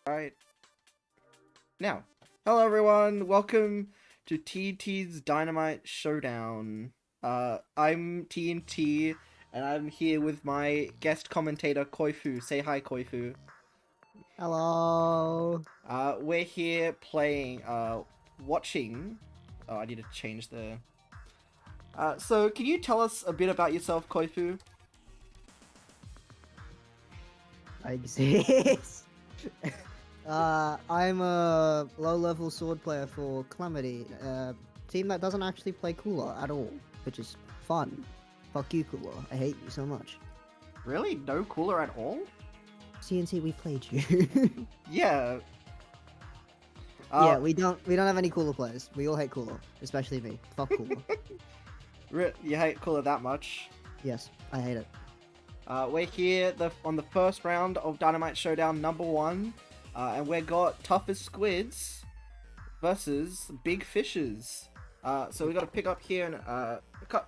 Alright. Now, hello everyone, welcome to T.N.T's Dynamite Showdown. I'm T.N.T, and I'm here with my guest commentator, Koifu. Say hi, Koifu. Hello. We're here playing, watching... Oh, I need to change the... So, can you tell us a bit about yourself, Koifu? I exist. I'm a low-level sword player for Calamity, a team that doesn't actually play Cooler at all, which is fun. Fuck you, Cooler. I hate you so much. Really? No cooler at all? T.N.T, we played you. Yeah. Yeah, we don't have any Cooler players. We all hate Cooler, especially me. Fuck Cooler. You hate cooler that much? Yes, I hate it. We're here on the first round of Dynamite Showdown number 1, and we got toughest squids versus big fishes. So we got to pick up here, and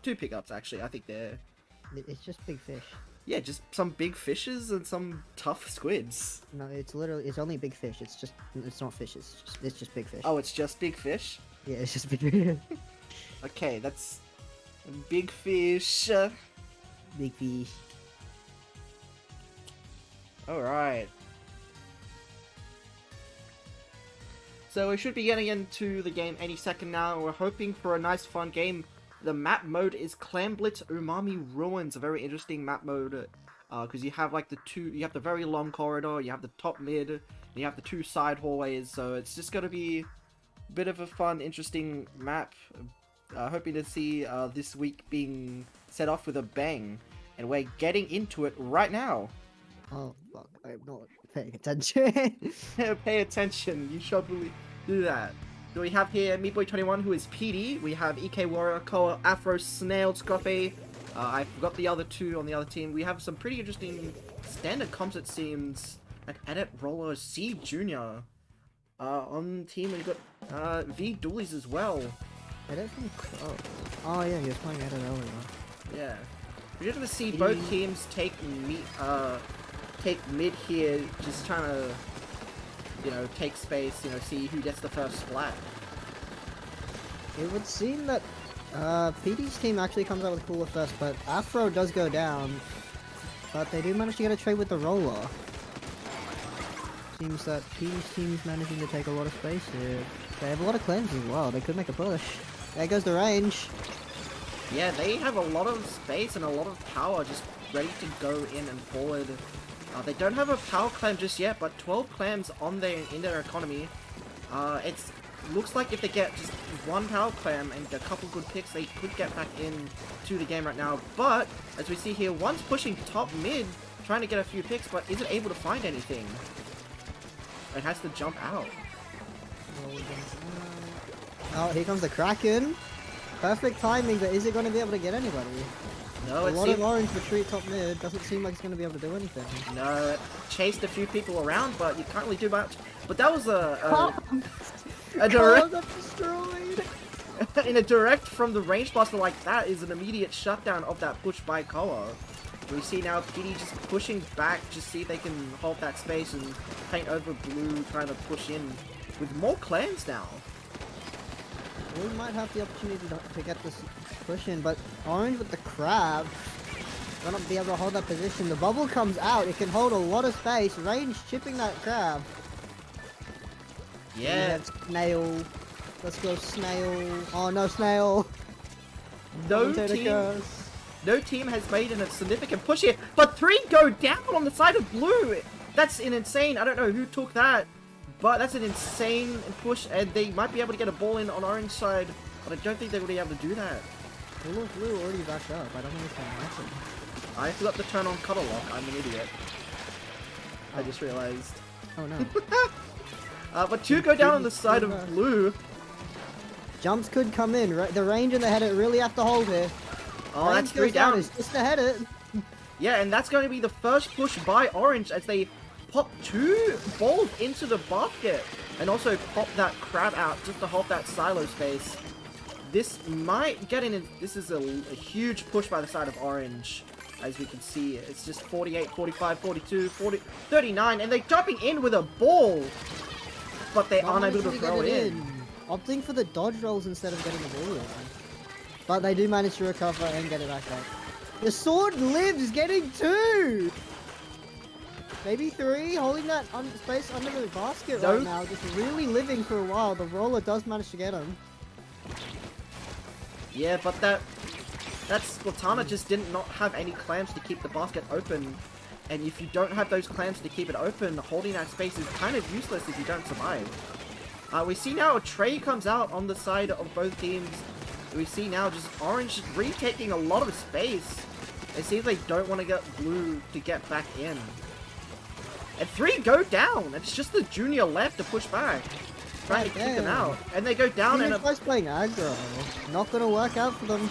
two pickups actually. I think they're It's just big fish. yeah, just some big fishes and some tough squids. No, it's only big fish. It's not fishes. It's just big fish. Oh, it's just big fish. Yeah, it's just big fish. Okay, that's big fish. Big fish. Alright. So we should be getting into the game any second now. We're hoping for a nice fun game. The map mode is Clam Blitz Umami Ruins, a very interesting map mode. Because you have like you have the very long corridor, you have the top mid, and you have the 2 side hallways. So it's just going to be a bit of a fun, interesting map. Hoping to see this week being set off with a bang. And we're getting into it right now. Oh, fuck. I'm not paying attention. Pay attention, you should really do that. So we have here Meatboy21, who is PD. We have EK Warrior, Koa, Afro, Snail, Scruffy. I forgot the other 2 on the other team. We have some pretty interesting standard comps, it seems. Like Edit Roller, C Jr. On team, we've got V Doolies as well. Edit from Crow. Oh yeah, he was playing Edit earlier. Yeah. We're going to see both teams take mid here, just trying to, take space, see who gets the first splat. It would seem that PD's team actually comes out with Cooler first, but Afro does go down. But they do manage to get a trade with the Roller. Seems that PD's team is managing to take a lot of space here. They have a lot of claims as well, they could make a push. There goes the range. Yeah, they have a lot of space and a lot of power just ready to go in and forward. They don't have a power clam just yet, but 12 clams in their economy. It looks like if they get just 1 power clam and a couple good picks, they could get back into the game right now. But, as we see here, one's pushing top mid, trying to get a few picks, but isn't able to find anything. It has to jump out. Oh, here comes the Kraken. Perfect timing, but is it going to be able to get anybody? No, a lot of orange retreat top mid. Doesn't seem like it's going to be able to do anything. No, it chased a few people around, but you can't really do much. But that was a direct destroyed. in a direct from the range buster like that is an immediate shutdown of that push by Koa. We see now PD just pushing back, just see if they can hold that space and paint over blue, trying to push in with more clans now. We might have the opportunity to get this push in, but orange with the crab gonna be able to hold that position. The bubble comes out, it can hold a lot of space. Range chipping that crab. Yeah. Snail. Let's go snail. Oh no, snail. No team has made a significant push here, but 3 go down on the side of blue. That's an insane. I don't know who took that. But that's an insane push, and they might be able to get a ball in on orange side, but I don't think they would be able to do that. Blue already backed up. I don't know if that happened. I forgot to turn on cutter lock. I'm an idiot. I just realized. Oh no. But 2 go down on the side of blue. Jumps could come in. The range and the header really have to hold here. Oh, range that's 3 down. It's just the header. Yeah, and that's going to be the first push by orange as they pop 2 balls into the basket and also pop that crab out just to hold that silo space. This might get in. This is a huge push by the side of orange. As we can see, it's just 48, 45, 42, 40, 39, and they're jumping in with a ball, but they aren't able to throw it in. Opting for the dodge rolls instead of getting the ball in. But they do manage to recover and get it back up. The sword lives, getting 2! Maybe 3, holding that space under the basket right now, just really living for a while. The roller does manage to get him. Yeah, but that's Splatana just did not have any clamps to keep the basket open. And if you don't have those clamps to keep it open, holding that space is kind of useless if you don't survive. We see now a tray comes out on the side of both teams. We see now just Orange retaking a lot of space. It seems they don't want to get Blue to get back in. And 3 go down. It's just the junior left to push back. Trying to kick them out. And they go down and... He's playing aggro. Not going to work out for them.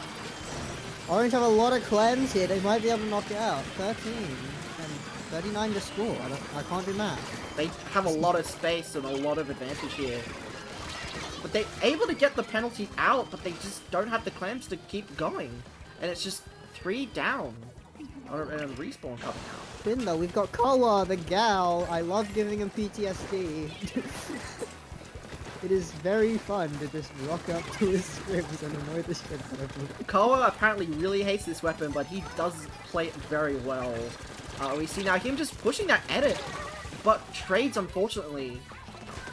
Orange have a lot of clams here. They might be able to knock it out. 13 and 39 to score. I can't do math. They have a lot of space and a lot of advantage here. But they're able to get the penalty out, but they just don't have the clamps to keep going. And it's just 3 down. And a respawn coming out. Then though, we've got Koa, the gal. I love giving him PTSD. It is very fun to just rock up to his scrims and annoy the shit out of him. Koa apparently really hates this weapon, but he does play it very well. We see now him just pushing that edit, but trades unfortunately.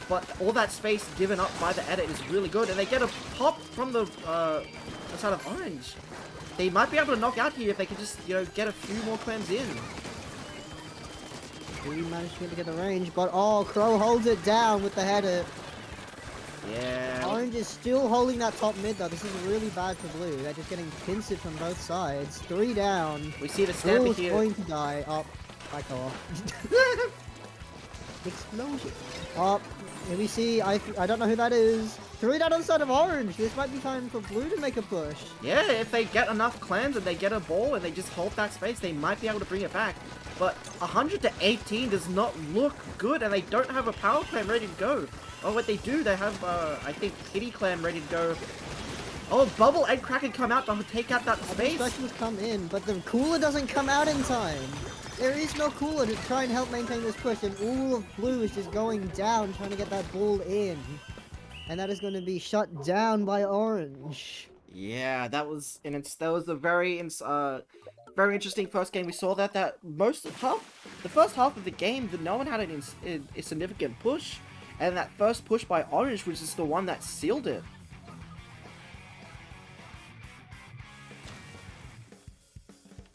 But all that space given up by the edit is really good, and they get a pop from the side of Orange. They might be able to knock out here if they can just, you know, get a few more clams in. We managed to get the range, but oh, Crow holds it down with the header. Yeah. Orange is still holding that top mid though. This is really bad for Blue. They're just getting pinced from both sides. 3 down. We see the Stamper here. Going to die. Up. By Koa. Explosion. Up. Here we see, I don't know who that is. 3 down on the side of Orange. This might be time for Blue to make a push. Yeah, if they get enough clams and they get a ball and they just hold that space, they might be able to bring it back. But 100 to 18 does not look good, and they don't have a power clam ready to go. Oh, what they do, they have, I think, Kitty Clam ready to go. Oh, Bubble and Kraken come out to take out that space. Specials come in, but the cooler doesn't come out in time. There is no cooler to try and help maintain this push, and all of Blue is just going down, trying to get that ball in. And that is going to be shut down by Orange. Yeah, that was a very interesting first game. We saw that the first half of the game, no one had a significant push, and that first push by Orange was just the one that sealed it.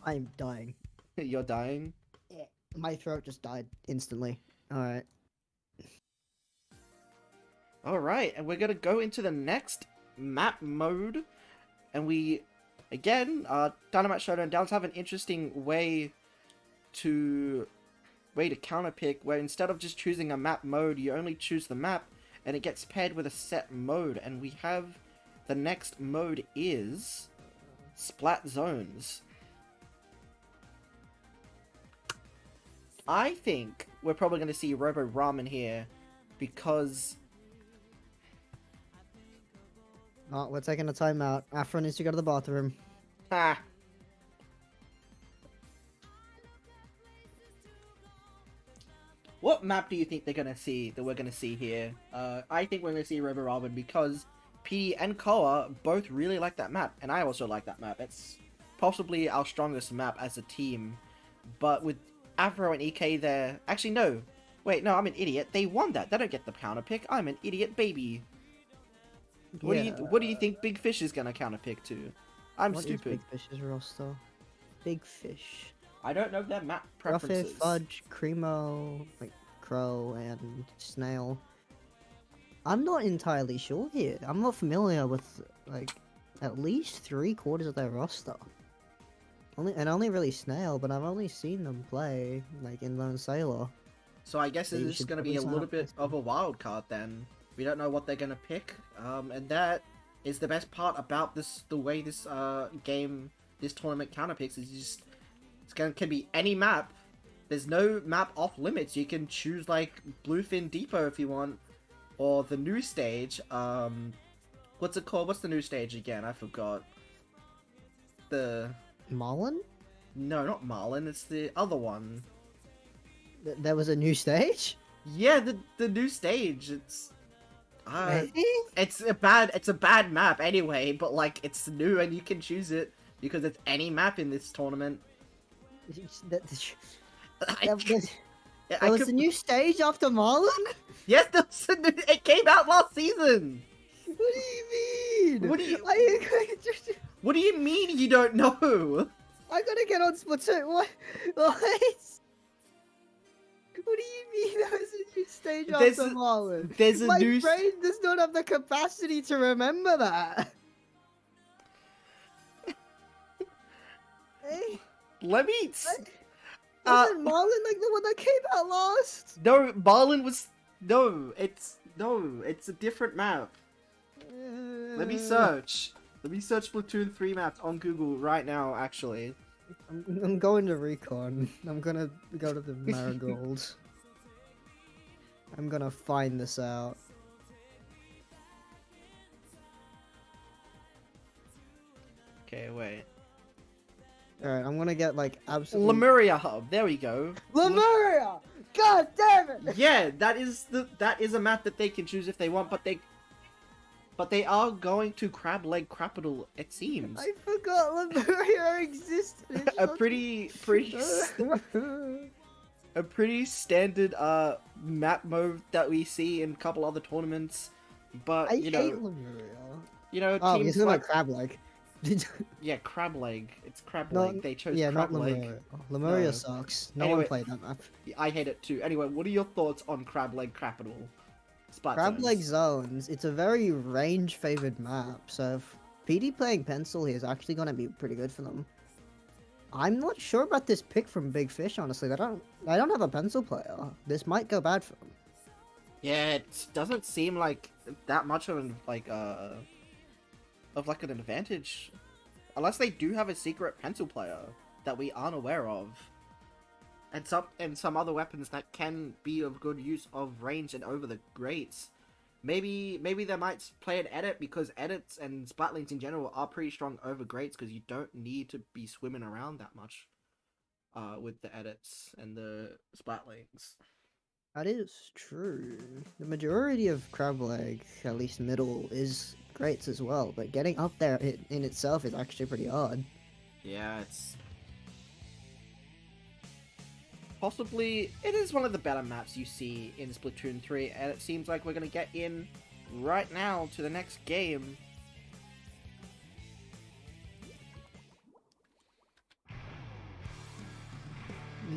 I'm dying. You're dying? Yeah, my throat just died instantly. Alright. Alright, and we're gonna go into the next map mode. And again, Dynamite Showdown does have an interesting way to counterpick, where instead of just choosing a map mode, you only choose the map, and it gets paired with a set mode. And we have the next mode is Splat Zones. I think we're probably going to see Robo Ramen here, because... Oh, we're taking a timeout. Afro needs to go to the bathroom. Ah. What map do you think we're going to see here? I think we're going to see Robo Ramen because PD and Koa both really like that map, and I also like that map. It's possibly our strongest map as a team, but with Afro and EK there... Actually, no. Wait, no, I'm an idiot. They won that. They don't get the counter pick. I'm an idiot baby. What do you think Big Fish is gonna counter pick to? I'm stupid. Big Fish's roster? Big Fish. I don't know their map preferences. Ruffy, Fudge, Creamo, like Crow, and Snail. I'm not entirely sure here. I'm not familiar with like at least 3/4 of their roster. Only really Snail, but I've only seen them play like in Lone Sailor. So I guess it's just gonna be a little bit of a wild card then. We don't know what they're gonna pick, and that is the best part about the way this this tournament counterpicks is just can be any map. There's no map off limits. You can choose like Bluefin Depot if you want, or the new stage. What's it called? What's the new stage again? I forgot. The Mullen? No, not Marlin. It's the other one. There was a new stage? Yeah, the new stage. Really? It's a bad map anyway. But like, it's new and you can choose it because it's any map in this tournament. That- I, There was a new stage after Marlin? Yes, it came out last season. What do you mean? What do you- What do you mean you don't know? I gotta get on Splatoon. What? What? What do you mean there was a new stage after Marlin? There's a My new... brain does not have the capacity to remember that. Hey, Let me... wasn't Marlin like the one that came out last? No, Marlin was... No, it's a different map. Let me search. Let me search Splatoon 3 maps on Google right now, actually. I'm going to Recon. I'm gonna go to the Marigolds. I'm gonna find this out. Okay, wait. Alright, I'm gonna get like absolutely... Lemuria Hub, there we go. Lemuria! God damn it! Yeah, that is a map that they can choose if they want, but they are going to Crab Leg Capital, it seems. I forgot Lemuria existed. a pretty standard map mode that we see in a couple other tournaments, but I hate Lemuria. Oh, teams you're talking like about Crab Leg. yeah, Crab Leg. It's Crab No, Leg. They chose yeah, Crab not Leg. Lemuria. Lemuria No. sucks. No Anyway, one played that map. I hate it too. Anyway, what are your thoughts on Crab Leg Capital? Crab Leg Zones, it's a very range-favored map, so if PD playing Pencil here is actually going to be pretty good for them. I'm not sure about this pick from Big Fish, honestly. I don't have a Pencil player. This might go bad for them. Yeah, it doesn't seem like that much of an an advantage, unless they do have a secret Pencil player that we aren't aware of, and some other weapons that can be of good use of range and over the grates. Maybe they might play an edit, because edits and Splatlings in general are pretty strong over grates, because you don't need to be swimming around that much with the edits and the Splatlings. That is true. The majority of Crab Leg, at least middle, is grates as well, but getting up there in itself is actually pretty hard. Yeah, it's... Possibly, it is one of the better maps you see in Splatoon 3, and it seems like we're going to get in right now to the next game.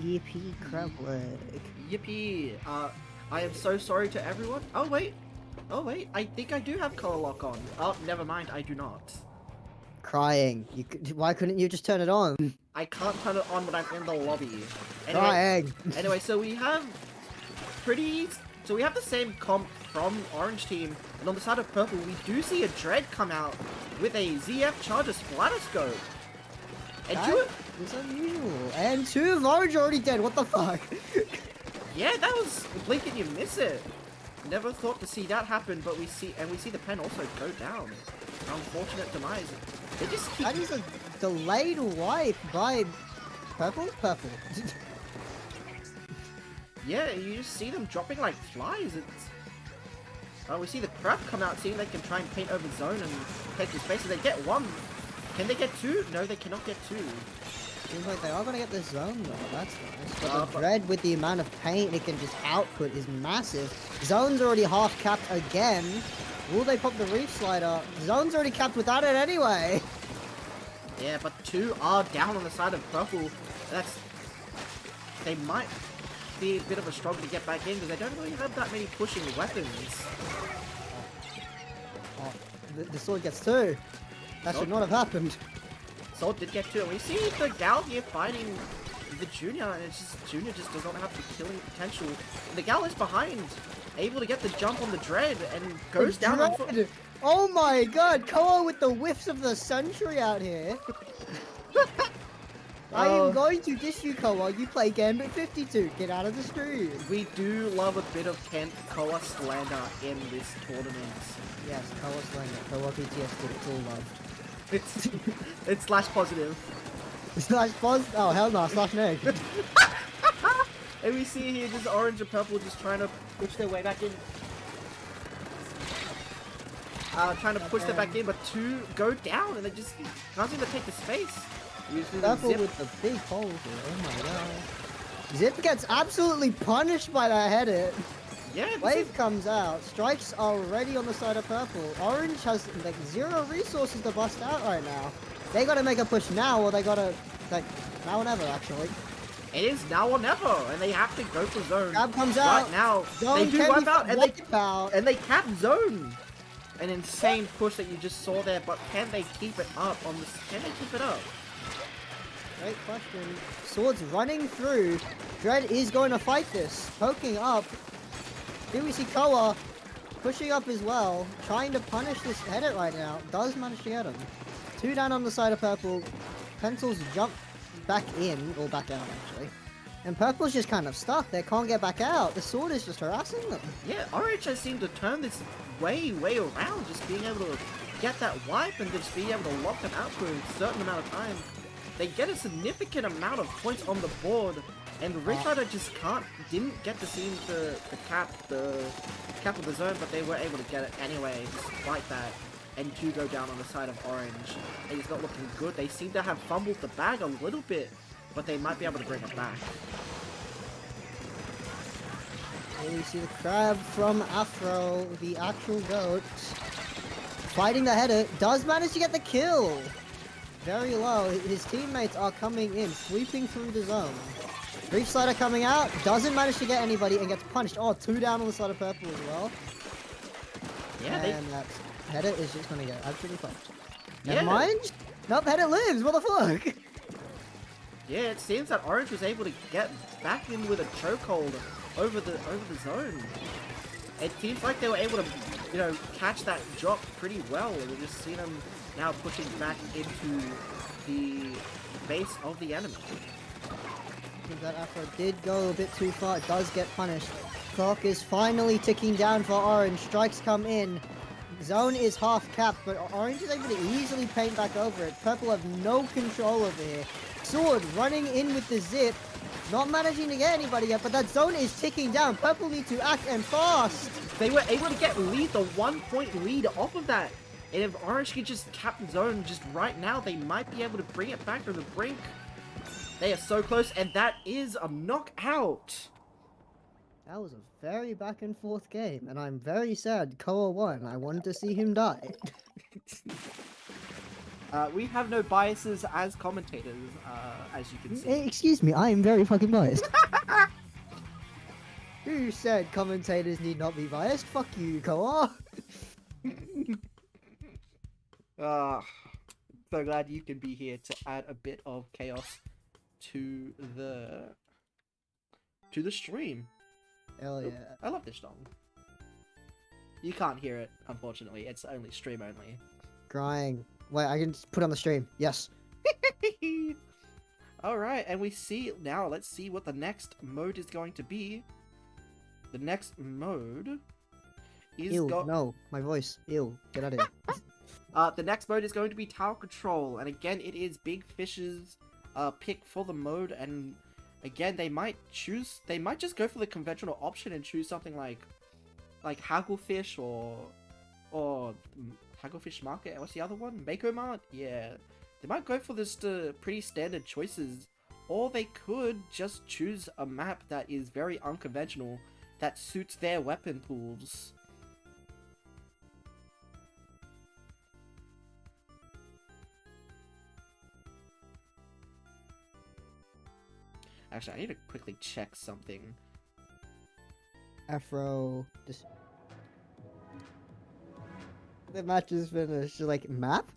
Yippee, Crab Leg. Yippee! I am so sorry to everyone. Oh wait, I think I do have color lock on. Oh, never mind, I do not. Crying. Why couldn't you just turn it on? I can't turn it on when I'm in the lobby. Crying. Anyway, so we have the same comp from Orange Team, and on the side of Purple, we do see a Dread come out with a ZF Charger Splatterscope. And That is unusual. And two of Orange are already dead. What the fuck? yeah, that was blink and you miss it. Never thought to see that happen, but we see the pen also go down. Unfortunate demise. They just keep... That is a delayed wipe by Purple? Purple. Yeah, you just see them dropping like flies. We see the crab come out, seeing they can try and paint over zone and take the space. They get one. Can they get two? No, they cannot get two. Seems like they are going to get this zone though. That's nice. But the but- Dread, with the amount of paint it can just output, is massive. Zone's already half capped again. Will they pop the Reef Slider? Zone's already capped without it anyway. Yeah, but two are down on the side of Purple. They might be a bit of a struggle to get back in, because they don't really have that many pushing weapons. Oh, the sword gets two. That should not have happened. Sword did get two, and we see the Gal here fighting the Junior, and it's just Junior just does not have the killing potential. And the Gal is behind, able to get the jump on the Dread, and goes down on foot. Dread. Oh my god, Koa with the whiffs of the century out here. I am going to diss you, Koa. You play Gambit 52. Get out of the stream. We do love a bit of T.N.T Koa slander in this tournament. Yes, Koa slander. Koa PTSD. It's all loved. It's slash positive. Slash pause. Oh hell no, slash neg. And we see here just orange and purple just trying to push their way back in. Trying to push them back in, but two go down and they just can't seem to take the space. Purple with the big hole here. Oh my god. Zip gets absolutely punished by that head hit. Yeah, Wave comes out. Strikes are already on the side of purple. Orange has like 0 resources to bust out right now. They gotta make a push now, or they gotta like now or never actually. It is now or never, and they have to go for zone. Grab comes right out. now. Zone They do wipe out, and they cap zone. An insane push that you just saw there, but can they keep it up on this? Can they keep it up? Great question. Swords running through. Dread is going to fight this. Poking up. Here we see Koa pushing up as well. Trying to punish this header right now. Does manage to get him. 2 down on the side of purple. Pencils jump back in. Or back out actually. And purple's just kind of stuck. They can't get back out. The sword is just harassing them. Yeah, orange has seemed to turn this way around. Just being able to get that wipe and just being able to lock them out for a certain amount of time. They get a significant amount of points on the board, and Ridge Rider just didn't get to seem to cap of the zone, but they were able to get it anyway, despite that. And 2 go down on the side of orange. And it's not looking good. They seem to have fumbled the bag a little bit, but they might be able to bring it back. Here we see the crab from Afro, the actual goat. Fighting the header, does manage to get the kill. Very low, his teammates are coming in, sweeping through the zone. Reach Slider coming out, doesn't manage to get anybody and gets punished. Oh, 2 down on the side of purple as well. Yeah, and that header is just gonna get absolutely fucked. Yeah. Never mind. Nope, header lives, what the fuck? Yeah, it seems that orange was able to get back in with a chokehold over the zone. It seems like they were able to, you know, catch that drop pretty well. And we just see them now pushing back into the base of the enemy. I think that Afro did go a bit too far. It does get punished. Clock is finally ticking down for orange. Strikes come in. Zone is half capped, but orange is able to easily paint back over it. Purple have no control over here. Sword running in with the zip. Not managing to get anybody yet, but that zone is ticking down. Purple need to act and fast. They were able to get the 1-point lead off of that. And if orange could just cap the zone just right now, they might be able to bring it back to the brink. They are so close, and that is a knockout. That was a very back and forth game, and I'm very sad Koa won. I wanted to see him die. We have no biases as commentators, as you can see. Hey, excuse me, I am very fucking biased. Who said commentators need not be biased? Fuck you, Koa. So glad you can be here to add a bit of chaos to the stream. Hell yeah. I love this song. You can't hear it, unfortunately. It's only stream only. Crying. Wait, I can just put it on the stream. Yes. Alright, and we see now, let's see what the next mode is going to be. The next mode is Ew, no, my voice. Ew, get out of here. The next mode is going to be Tower Control, and again, it is Big Fish's pick for the mode, and again, they might just go for the conventional option and choose something like Hagglefish or Hagglefish Market. What's the other one? Mako Mart? Yeah, they might go for this pretty standard choices, or they could just choose a map that is very unconventional that suits their weapon pools. Actually, I need to quickly check something. Afro. Just... The match is finished. You're like, map?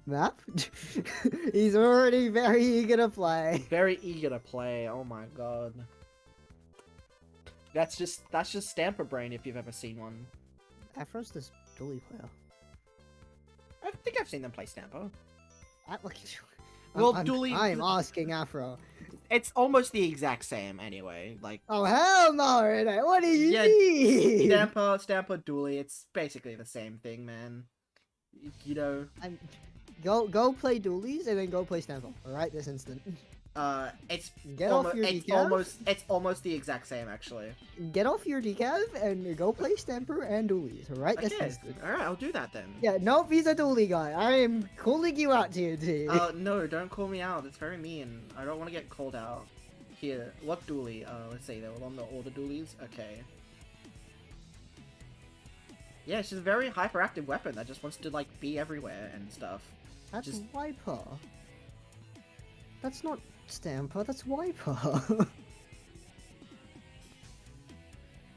He's already very eager to play. Very eager to play. Oh my god. That's just Stamper Brain if you've ever seen one. Afro's this Dooley player. I think I've seen them play Stamper. Well, Dooley. I'm asking Afro. It's almost the exact same anyway. Like. Oh hell no! Renee. What do you mean? Stamper, Dooley. It's basically the same thing, man. You know. Go play Doolies and then go play Stamper. All right, this instant. It's Get off your decaf. It's almost the exact same, actually. Get off your decaf and go play Stamper and Dualies, alright? Okay, This is good. alright, I'll do that then. Yeah, no, he's a Dualie guy. I am calling you out, T.N.T. No, don't call me out. It's very mean. I don't want to get called out. Here, what dually? Let's see, they were on all the dualies? Okay. Yeah, she's a very hyperactive weapon that just wants to, like, be everywhere and stuff. That's just... Wiper. That's not Stamper, that's Wiper.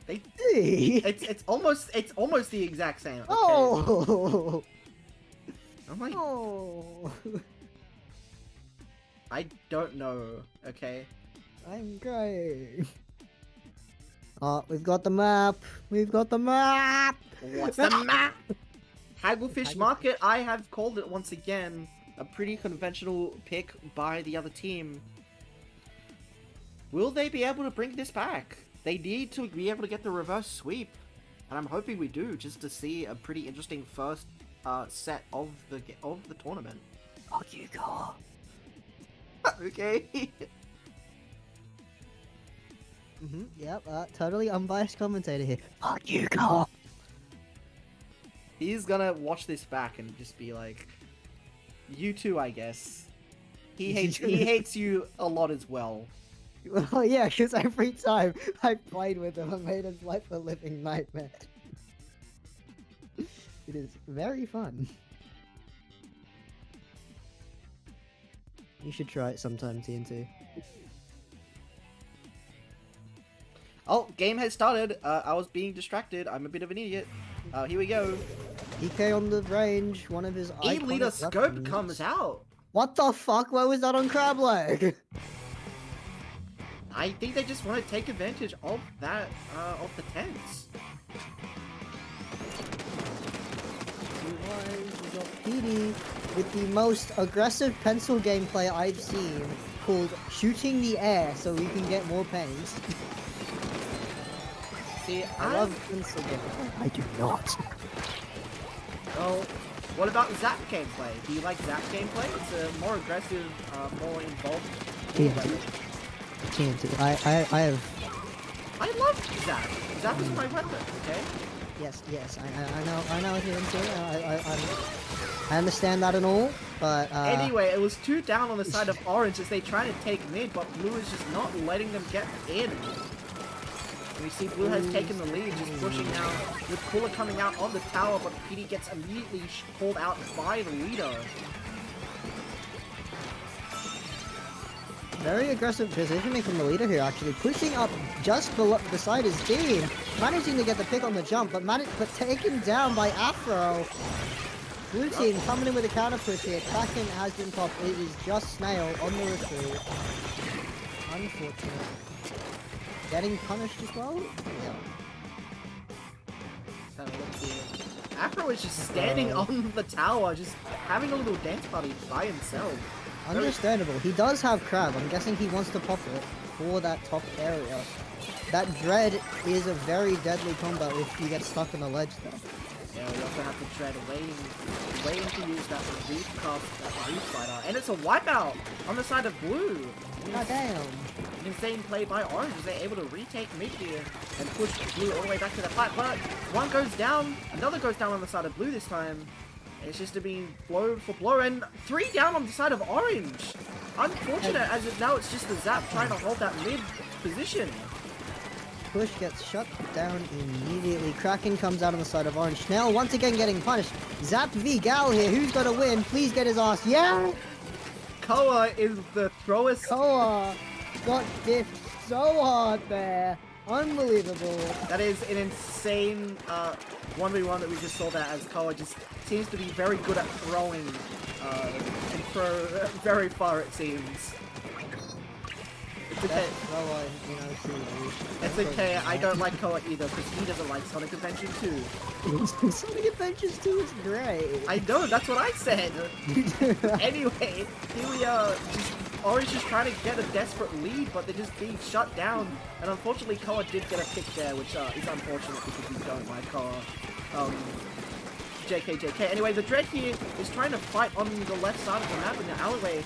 It's almost the exact same. Okay. Oh! I'm like... Oh! I don't know, okay? I'm great. Oh, we've got the map! We've got the map! What's the map? Hagglefish Market, I have called it once again. A pretty conventional pick by the other team. Will they be able to bring this back? They need to be able to get the reverse sweep. And I'm hoping we do, just to see a pretty interesting first set of the tournament. Oh, you go. Okay. Yep, totally unbiased commentator here. Fuck you, go. He's gonna watch this back and just be like, you too, I guess. He hates you a lot as well. Well, yeah, because every time I played with him, I made his life a living nightmare. It is very fun. You should try it sometime, T.N.T. Oh, game has started. I was being distracted. I'm a bit of an idiot. Here we go. DK on the range, one of his E-Leader Scope comes out. What the fuck? Where was that on Crab Leg? I think they just want to take advantage of that, of the tents. We got PD with the most aggressive pencil gameplay I've seen, called shooting the air so we can get more pains. See, I love pencil gameplay. I do not. Oh, what about Zap gameplay? Do you like Zap gameplay? It's a more aggressive, more involved. TNT. I have. I love Zap. Zap is my weapon. Okay. Yes. I know what you're into. I understand that and all, but anyway, it was 2 down on the side of Orange as they try to take mid, but Blue is just not letting them get in. We see Blue has taken the lead, just pushing now, with Cooler coming out on the tower, but PD gets immediately called out by the leader. Very aggressive positioning from the leader here, actually. Pushing up just beside his team. Managing to get the pick on the jump, but taken down by Afro. Blue team coming in with a counter push here. Kraken has been popped. It is just Snail on the retreat. Unfortunate. Getting punished as well? Yeah. Afro is just standing on the tower, just having a little dance party by himself. Understandable. He does have Crab. I'm guessing he wants to pop it for that top area. That Dread is a very deadly combo if you get stuck on a ledge though. Yeah, we also have the Dread waiting to use that reef cast, that reef fighter. And it's a wipeout on the side of Blue. God damn. An insane play by Orange as they're able to retake mid here and push Blue all the way back to the fight. But one goes down, another goes down on the side of Blue this time. It's just being blow for blow, and 3 down on the side of Orange. Unfortunate, as now it's just the Zap trying to hold that mid position. Push gets shut down immediately. Kraken comes out on the side of Orange. Snell once again getting punished. Zap v Gal here. Who's gonna win? Please get his ass. Yeah! Koa is the throwest. Koa got diffed so hard there. Unbelievable. That is an insane 1v1 that we just saw there, as Koa just seems to be very good at throwing and throw very far, it seems. It's okay. It's okay, I don't like Koa either, because he doesn't like Sonic Adventure 2. Sonic Adventure 2 is great. I know, that's what I said. Anyway, here we are. Orange is trying to get a desperate lead, but they're just being shut down. And unfortunately, Koa did get a pick there, which is unfortunate because we don't like Koa. JK. Anyway, the Dread here is trying to fight on the left side of the map in the alleyway,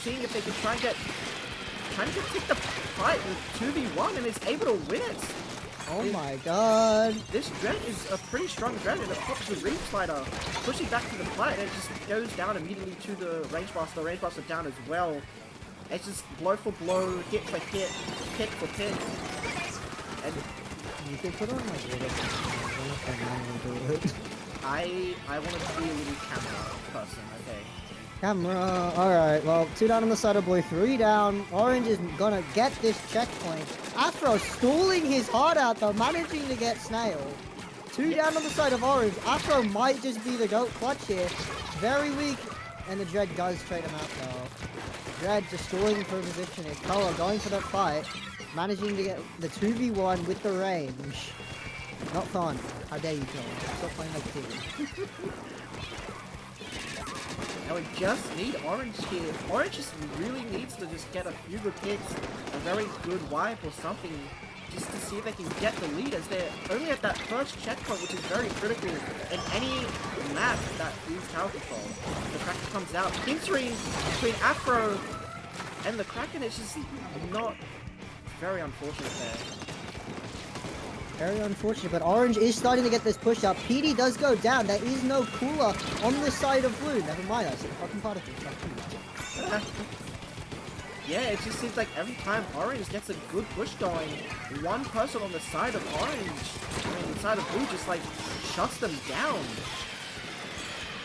seeing if they can try and get trying to take the fight with 2v1 and is able to win it. Oh my god. This Dread is a pretty strong Dread, and it pops the Reef Slider, pushing back to the fight, and it just goes down immediately to the Range Buster. Range Buster down as well. It's just blow for blow, hit for hit, hit for hit. And you can put on like I want to be a little camera person, okay? Camera. Alright, well, 2 down on the side of blue, 3 down. Orange is gonna get this checkpoint. Afro stalling his heart out though, managing to get Snail. 2 down on the side of orange. Afro might just be the GOAT clutch here. Very weak, and the Dread does trade him out though. Dread just stalling for a position here. Color going for that fight. Managing to get the 2v1 with the range. Not fun. How dare you, Color? Stop playing like a team. Now we just need Orange here. Orange just really needs to just get a few good hits, a very good wipe or something, just to see if they can get the lead, as they're only at that first checkpoint, which is very critical in any map that uses tower control. The Kraken comes out, entering between Afro and the Kraken. It's just not very unfortunate there. Very unfortunate, but Orange is starting to get this push up. PD does go down. There is no cooler on the side of blue. Never mind, I see fucking particles. Yeah, it just seems like every time Orange gets a good push going, one person on the side of Orange, I mean, the side of blue, just like shuts them down.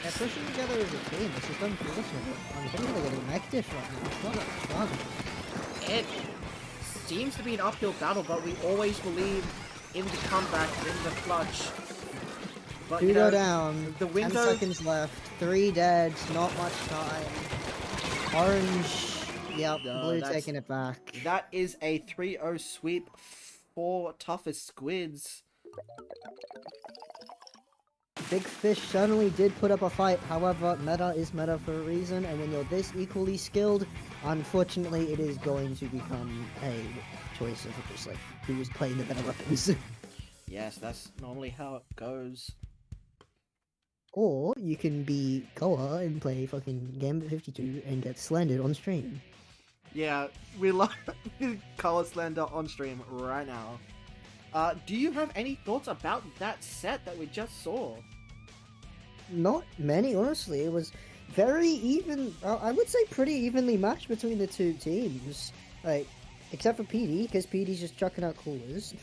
They're pushing together as a team. This is unfortunate. I'm thinking they're getting active right now. It's not that fun. It seems to be an uphill battle, but we always believe in the comeback, in the clutch. But, 2 go down, the window... 10 seconds left, 3 dead, not much time. Orange, yep, No, blue taking it back. That is a 3-0 sweep for toughest squids. Big Fish certainly did put up a fight, however, meta is meta for a reason, and when you're this equally skilled, unfortunately it is going to become a choice of just like who is playing the better weapons. Yes, that's normally how it goes. Or you can be Koa and play fucking Gambit 52 and get slandered on stream. Yeah, we love Color Slender on stream right now. Do you have any thoughts about that set that we just saw? Not many, honestly. It was very even, I would say pretty evenly matched between the two teams. Like, except for PD, because PD's just chucking out coolers.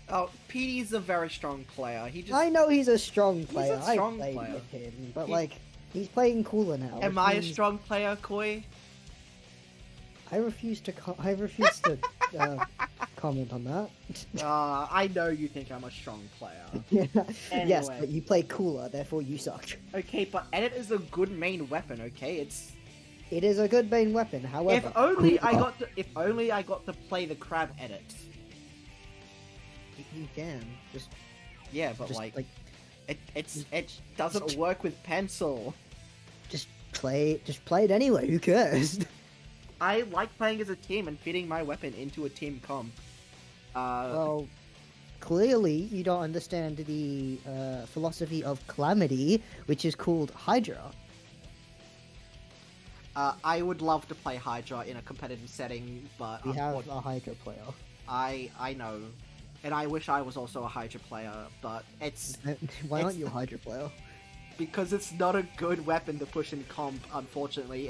Oh, PD's a very strong player. I know he's a strong player. He's a strong I played player. with him, but like, he's playing cooler now. Am I a strong player, Koi? I refuse to comment on that. I know you think I'm a strong player. Yeah. Anyway. Yes, but you play cooler, therefore you suck. Okay, but Edit is a good main weapon, okay? It is a good main weapon, however... If only I got to play the crab Edit. You can, just... Yeah, but just, like it doesn't work with pencil. Just play it anyway, who cares? I like playing as a team and fitting my weapon into a team comp. Well, clearly you don't understand the philosophy of Calamity, which is called Hydra. I would love to play Hydra in a competitive setting, but We have a Hydra player. I know, and I wish I was also a Hydra player, but Why aren't you a Hydra player? Because it's not a good weapon to push in comp. Unfortunately,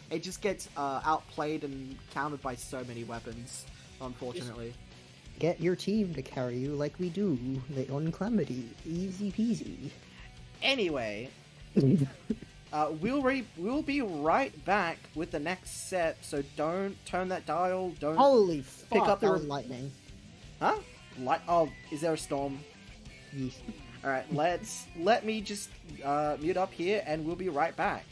it just gets outplayed and countered by so many weapons. Unfortunately, Get your team to carry you like we do on Calamity. Easy peasy. anyway, we'll be right back with the next set. So don't turn that dial. Don't Holy fuck! pick up that the was lightning. Huh? Oh, is there a storm? Yes. All right, let me just mute up here, and we'll be right back.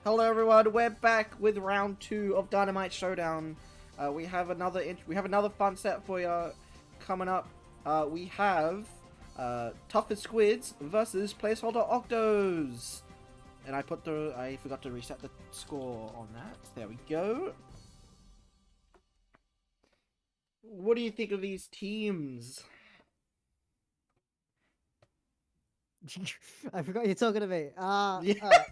Hello everyone, we're back with round 2 of Dynamite Showdown. We have another fun set for you coming up. We have Toughest Squids versus Placeholder Octos. And I forgot to reset the score on that. There we go. What do you think of these teams? I forgot you're talking to me. Yeah.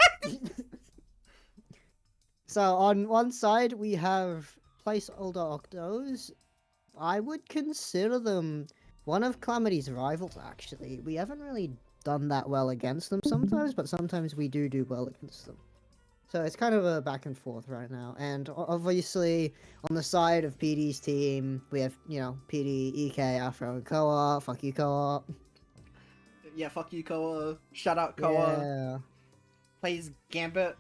So on one side we have Placeholder Octos. I would consider them one of Calamity's rivals, actually. We haven't really done that well against them sometimes, but sometimes we do well against them. So it's kind of a back and forth right now. And obviously, on the side of PD's team, we have, you know, PD, EK, Afro, and Koa. Fuck you, Koa. Yeah, fuck you, Koa. Shout out, Koa. Yeah. Plays Gambit.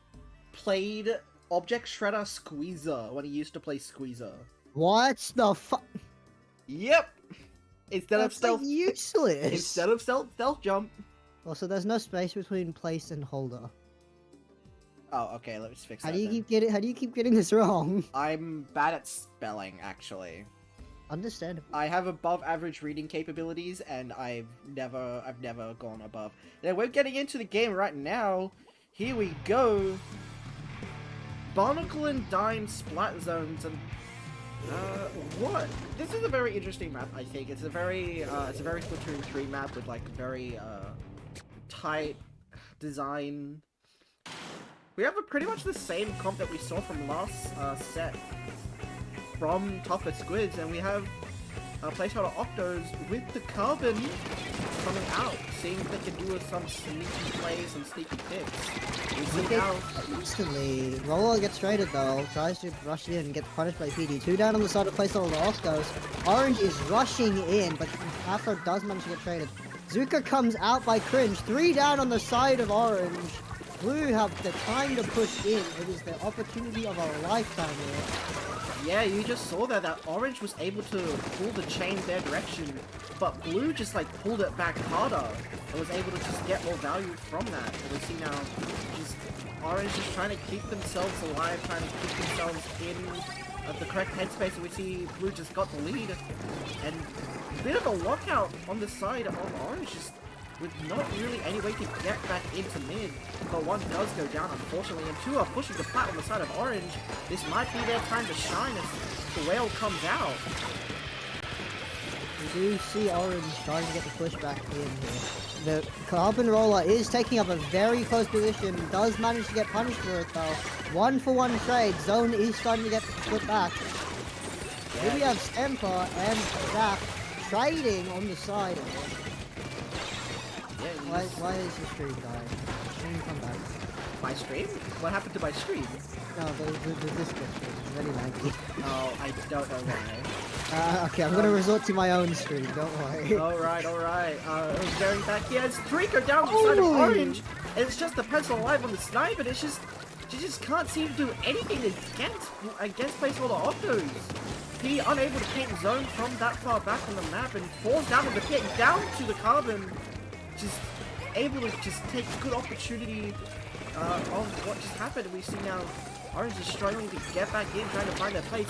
Played Object Shredder Squeezer when he used to play Squeezer. What the fuck? Yep! Instead That's of stealth, like useless. Instead of stealth jump. Also, there's no space between place and holder. Oh, okay, let's fix How that. do you keep getting this wrong? I'm bad at spelling, actually. Understandable. I have above average reading capabilities, and I've never gone above. Now we're getting into the game right now. Here we go. Barnacle and Dime Splat Zones, and what? This is a very interesting map. I think it's a very Splatoon 3 map with like very tight design. We have pretty much the same comp that we saw from last set from Toughest Squids, and we have Placeholder Octos with the Carbon coming out, seeing if they can do some sneaky plays, some sneaky picks. We see now. Instantly, Roller gets traded though, tries to rush in and gets punished by PD. 2 down on the side of Placeholder Octos. Orange is rushing in, but Afro does manage to get traded. Zuka comes out by Cringe. 3 down on the side of Orange. Blue have the time to push in. It is the opportunity of a lifetime here. Yeah, you just saw there that Orange was able to pull the chain their direction, but Blue just like pulled it back harder and was able to just get more value from that. And we see now just Orange is trying to keep themselves alive, trying to keep themselves in the correct headspace, and we see Blue just got the lead. And a bit of a lockout on the side of Orange, just with not really any way to get back into mid. But 1 does go down, unfortunately, and 2 are pushing the plat on the side of Orange. This might be their time to shine as the whale comes out. We do see Orange trying to get the push back in here. The Carbon Roller is taking up a very close position, does manage to get punished for it though. 1-for-1 trade, Zone is starting to get put back. Yeah. Here we have Stemper and Zap trading on the side of it. Yeah, Why is your stream dying? Stream come back. my stream? What happened to my stream? No, the Discord stream is very laggy. Oh, I don't know why. Okay, I'm gonna resort to my own stream, don't worry. Alright. It was very back. Yeah, it's 3 go down on the side of Orange, and it's just the pencil alive on the snipe, and it's just, she just can't seem to do anything against Placeholder Octos. He unable to paint zone from that far back on the map and falls down in the pit, down to the Carbon. Just able to just take good opportunity of what just happened. And we see now Orange is struggling to get back in, trying to find their place.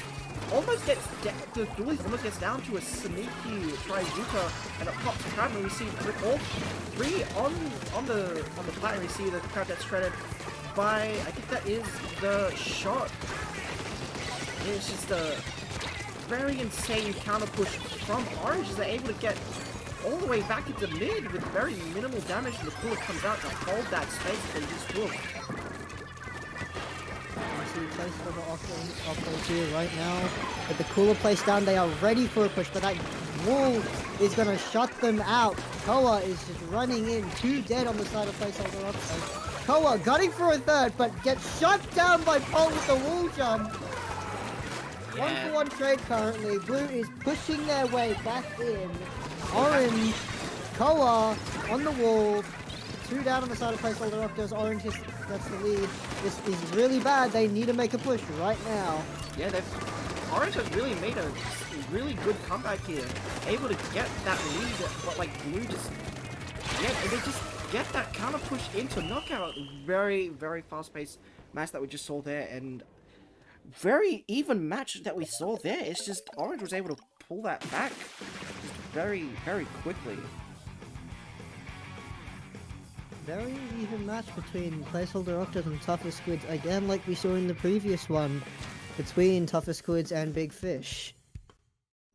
Almost gets the Dualies almost gets down to a sneaky Trizuka, and it pops the crab, and we see all 3 on the plat, and we see the crab gets shredded by, I think that is the shot. It's just a very insane counter push from Orange as they're able to get all the way back into mid with very minimal damage, and the cooler comes out to hold that space they just took. You see place for the Octos here right now. With the cooler place down, they are ready for a push, but that wall is going to shut them out. Koa is just running in, 2 dead on the side of Placeholder Octos. Koa gunning for a 3rd, but gets shut down by Paul with the wall jump. Yeah. 1-for-1 trade currently. Blue is pushing their way back in. Orange, Koa on the wall. 2 down on the side of Placeholder Octos. Orange gets the lead. This is really bad. They need to make a push right now. Yeah, Orange has really made a really good comeback here. Able to get that lead, but like Blue just, yeah, they just get that counter push into knockout. Very, very fast-paced match that we just saw there, and very even match that we saw there. It's just Orange was able to pull that back just very, very quickly. Very even match between Placeholder Octos and Tougher Squids, again like we saw in the previous one, between Tougher Squids and Big Fish.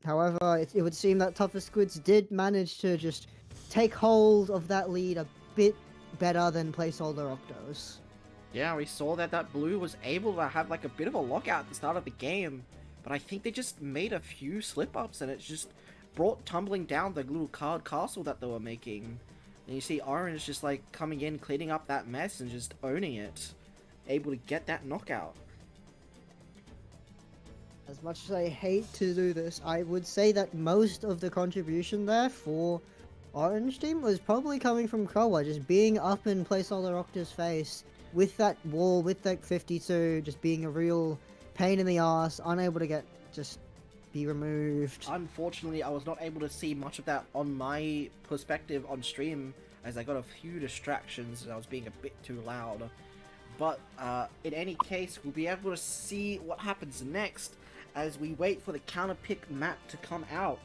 However, it would seem that Tougher Squids did manage to just take hold of that lead a bit better than Placeholder Octos. Yeah, we saw that Blue was able to have like a bit of a lockout at the start of the game, but I think they just made a few slip-ups and it just brought tumbling down the little card castle that they were making. And you see Orange just like coming in, cleaning up that mess and just owning it, able to get that knockout. As much as I hate to do this, I would say that most of the contribution there for Orange Team was probably coming from Koa, just being up in Placeholder Octa's face with that wall, with that 52, just being a real pain in the ass, unable to be removed. Unfortunately, I was not able to see much of that on my perspective on stream, as I got a few distractions and I was being a bit too loud. But in any case, we'll be able to see what happens next as we wait for the counter pick map to come out.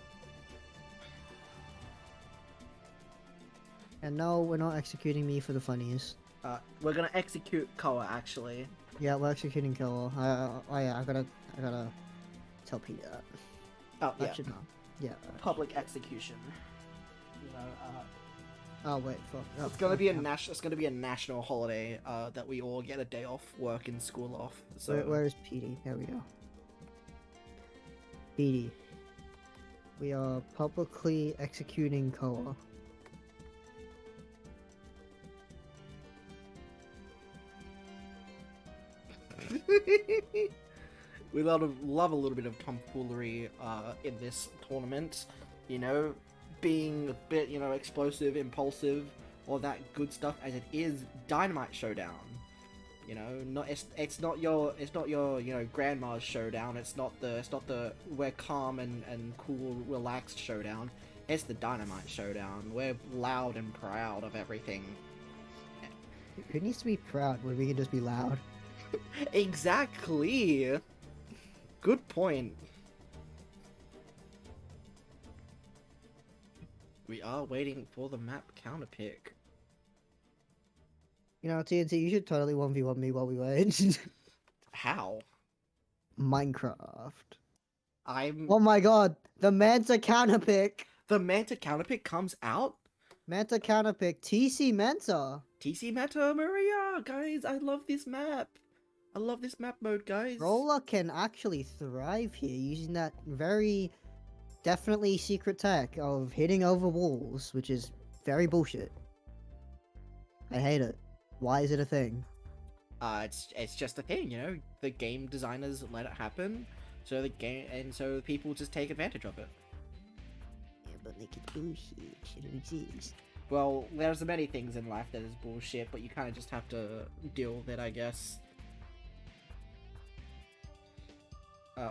And no, we're not executing me for the funnies. We're gonna execute Koa, actually. Yeah, we're executing Koa. I gotta tell Peter that. Oh, yeah. Actually, no. Yeah. Public execution. You know, Oh wait, fuck. Oh, it's gonna be a yeah. it's gonna be a national holiday. That we all get a day off work and school off. So Where is Petey? There we go. Petey. We are publicly executing Koa. we love a little bit of tomfoolery in this tournament. You know, being a bit, you know, explosive, impulsive, all that good stuff, as it is Dynamite Showdown. You know, it's not your you know, grandma's showdown. It's not the we're calm and cool, relaxed showdown. It's the Dynamite Showdown. We're loud and proud of everything. Who needs to be proud when we can just be loud? Exactly. Good point. We are waiting for the map counter pick. You know, T.N.T, you should totally 1v1 me while we wait. How? Minecraft. I'm. Oh my god, the Manta counterpick! The Manta counter pick comes out? Manta counterpick, TC Manta! TC Meta Maria! Guys, I love this map! I love this map mode, guys! Roller can actually thrive here using that very definitely secret tech of hitting over walls, which is very bullshit. I hate it. Why is it a thing? It's just a thing, you know? The game designers let it happen, so so people just take advantage of it. Yeah, but like it's bullshit. It shouldn't exist. Well, there's many things in life that is bullshit, but you kind of just have to deal with it, I guess.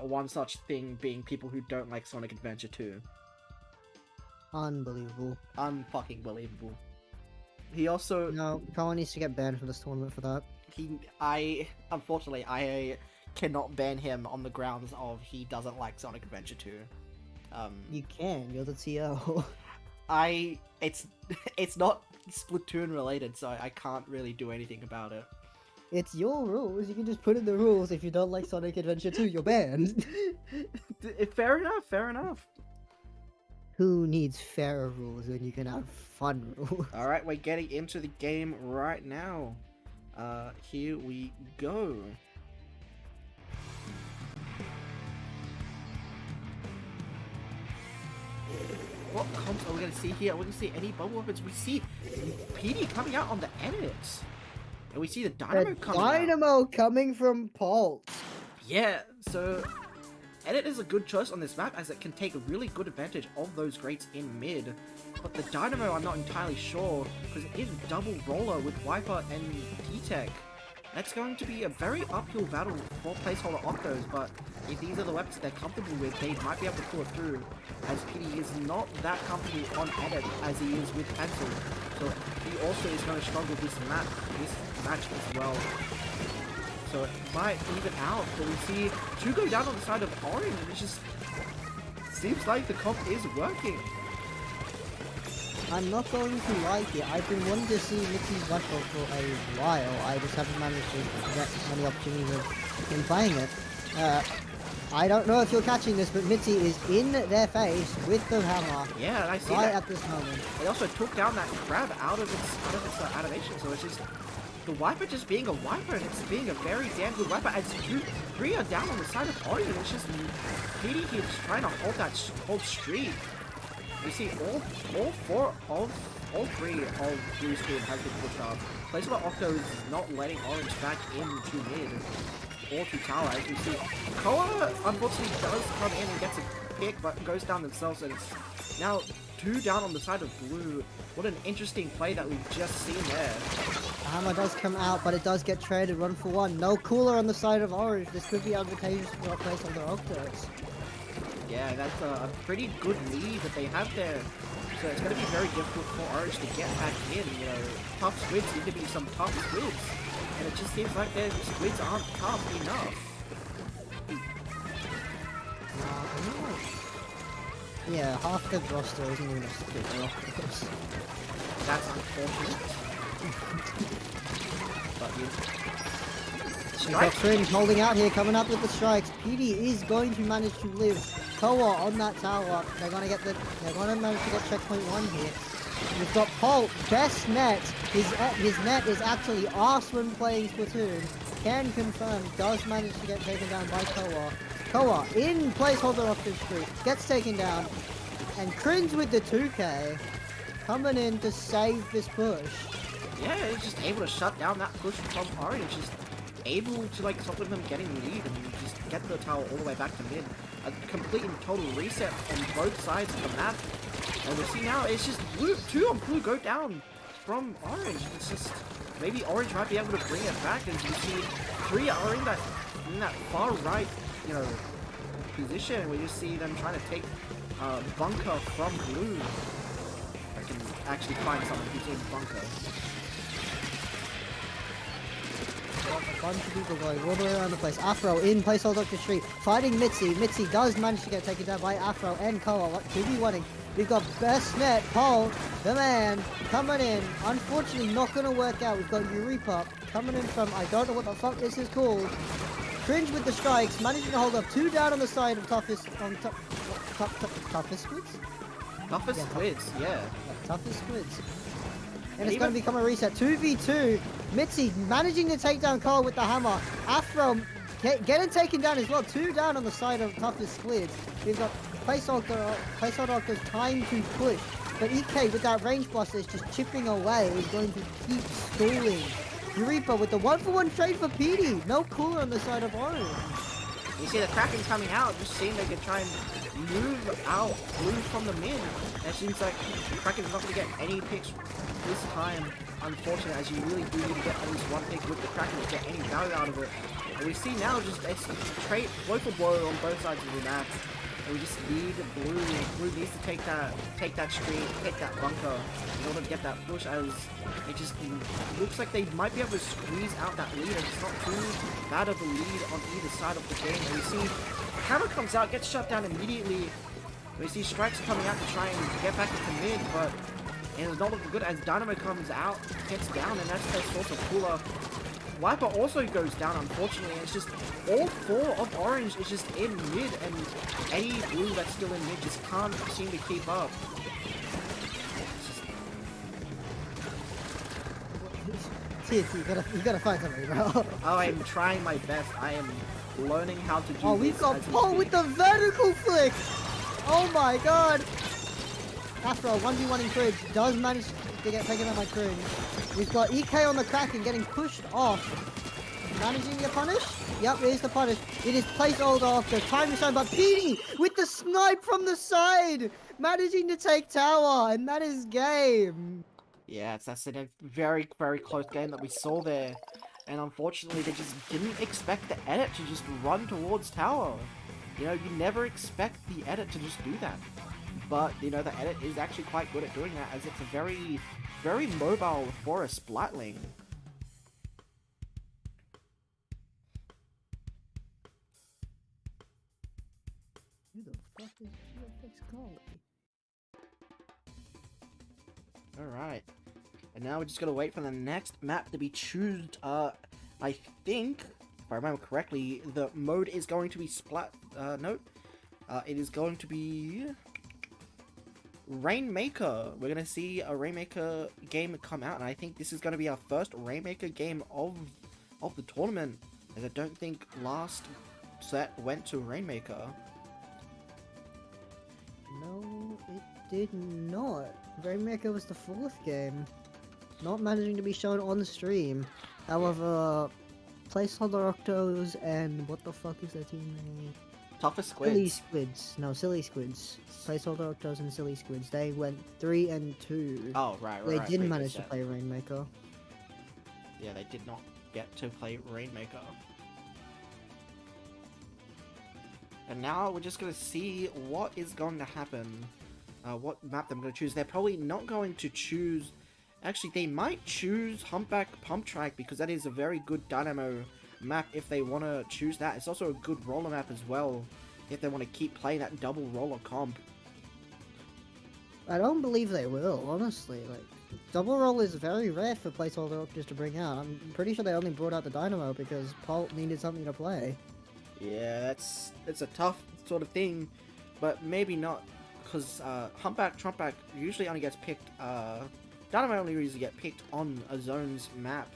One such thing being people who don't like Sonic Adventure 2. Unbelievable. Unfucking believable. He also... No, Koa needs to get banned from this tournament for that. Unfortunately, I cannot ban him on the grounds of he doesn't like Sonic Adventure 2. You can, you're the TO. It's not Splatoon related, so I can't really do anything about it. It's your rules, you can just put in the rules. If you don't like Sonic Adventure 2, you're banned. Fair enough, fair enough. Who needs fairer rules when you can have fun rules? Alright, we're getting into the game right now. Here we go. What comps are we going to see here? Are we going to see any bubble weapons? We see PD coming out on the edit. And we see the Dynamo coming out. Dynamo coming from Pulse. Yeah, so Edit is a good choice on this map as it can take a really good advantage of those greats in mid. But the Dynamo I'm not entirely sure because it is double roller with Wiper and T-Tech. That's going to be a very uphill battle for placeholder Octos, but if these are the weapons they're comfortable with, they might be able to pull it through, as PD is not that comfortable on edit as he is with Pencil. So he also is going to struggle this match as well. So it might even out, but we see 2 go down on the side of Orange, and it just seems like the comp is working. I'm not going to lie here. I've been wanting to see Mitzi's Rushball for a while. I just haven't managed to get many opportunities in playing it. I don't know if you're catching this, but Mitzi is in their face with the hammer. Yeah, I see right that. at this moment. They also took down that crab out of its animation, so it's just the wiper just being a wiper, and it's being a very damn good wiper. As 3 are down on the side of Orange, it's just PD here just trying to hold streak. You see all 3 of Blue's team has been pushed up. Placeholder Octo is not letting Orange back into mid or to tower. As you see, Koa unfortunately does come in and gets a pick, but goes down themselves, and it's now 2 down on the side of Blue. What an interesting play that we've just seen there. The hammer does come out, but it does get traded 1 for 1. No cooler on the side of Orange. This could be advantageous for a placeholder Octos. Yeah, that's a pretty good lead that they have there. So it's going to be very difficult for Orange to get back in. You know, tough squids need to be some tough squids. And it just seems like their squids aren't tough enough. Yeah, half the roster isn't even a squid. That's unfortunate. But We've got Fringe holding out here, coming up with the strikes. PD is going to manage to live. Koa on that tower. They're gonna manage to get checkpoint 1 here. We've got Paul, best net. His net is actually arse when playing Splatoon. Can confirm, does manage to get taken down by Koa. Koa in placeholder off the street, gets taken down, and Cringe with the 2K coming in to save this push. yeah, he's just able to shut down that push from Orange. Just able to like stop them getting the lead and just get the tower all the way back to mid. A complete and total reset on both sides of the map. And we see now it's just Blue, 2 on Blue go down from Orange. It's just maybe Orange might be able to bring it back, and you see 3 are in that far right, you know, position, and we just see them trying to take bunker from Blue. I can actually find someone who's in bunker. A bunch of people going all the way around the place. Afro in placeholder off the street, fighting Mitzi. Mitzi does manage to get taken down by Afro and Koa. What could be winning? We've got best net, Paul, the man, coming in. Unfortunately, not going to work out. We've got Eureka coming in from, I don't know what the fuck this is called. Cringe with the strikes, managing to hold up 2 down on the side of toughest squids? Toughest squids, yeah. Toughest squids. And it's going to become a reset. 2v2. Mitzi managing to take down Koa with the hammer. Afro getting taken down as well. 2 down on the side of toughest squids. We've got placeholder time to push. But EK with that range buster is just chipping away. Is going to keep stalling. Eureka with the 1 for 1 trade for PD. No cooler on the side of Orange. You see the Kraken coming out, just seeing they could try and move out Blue from the mid. It seems like Kraken's not going to get any picks this time, unfortunately, as you really do need to get at least 1 pick with the Kraken to get any value out of it. And we see now just it's trade blow for blow on both sides of the map. And we just need Blue. Blue needs to take that streak, take that bunker in order to get that push, as it just looks like they might be able to squeeze out that lead, and it's not too bad of a lead on either side of the game. And we see the camera comes out, gets shut down immediately. We see strikes coming out to try and get back into mid, but it's not looking good as Dynamite comes out, gets down, and that's their source of cooler. Wiper also goes down, unfortunately, and it's just all 4 of Orange is just in mid, and any Blue that's still in mid just can't seem to keep up. T.N.T, you gotta find something, bro. Oh, I'm trying my best. I am learning how to do Oh, we've got Paul with the vertical flick! Oh my god! After a 1v1 in Cringe, does manage to get taken out by Cringe. We've got EK on the Kraken getting pushed off. Managing the punish? Yep, it is the punish. It is placeholder after time to shine, but PD with the snipe from the side! Managing to take tower, and that is game. Yeah, that's a very, very close game that we saw there. and unfortunately they just didn't expect the edit to just run towards tower. You know, you never expect the edit to just do that. But, you know, the edit is actually quite good at doing that, as it's a very, very mobile for a Splatling. Who the fuck is GFX calling? Alright. And now we're just gonna wait for the next map to be chosen. I think, if I remember correctly, the mode is going to be it is going to be Rainmaker. We're gonna see a Rainmaker game come out, and I think this is gonna be our first Rainmaker game of the tournament, as I don't think last set went to Rainmaker. No, it did not. Rainmaker was the 4th game. Not managing to be shown on the stream. However, Placeholder Octos and what the fuck is their team name? Toughest Squids. Silly Squids. No, Silly Squids. Placeholder Octos and Silly Squids. They went 3 and 2. Oh, right. They didn't previous manage to set. play Rainmaker. Yeah, they did not get to play Rainmaker. And now we're just going to see what is going to happen. What map they're going to choose. They're probably not going to choose... Actually, they might choose Humpback Pump Track, because that is a very good Dynamo map if they want to choose that. It's also a good roller map as well, if they want to keep playing that double roller comp. I don't believe they will, honestly. Like, double roll is very rare for Placeholder Octos to bring out. I'm pretty sure they only brought out the Dynamo because Pult needed something to play. Yeah, it's a tough sort of thing, but maybe not, because Humpback Trumpback usually only gets picked, Dynamo only usually get picked on a zone's map,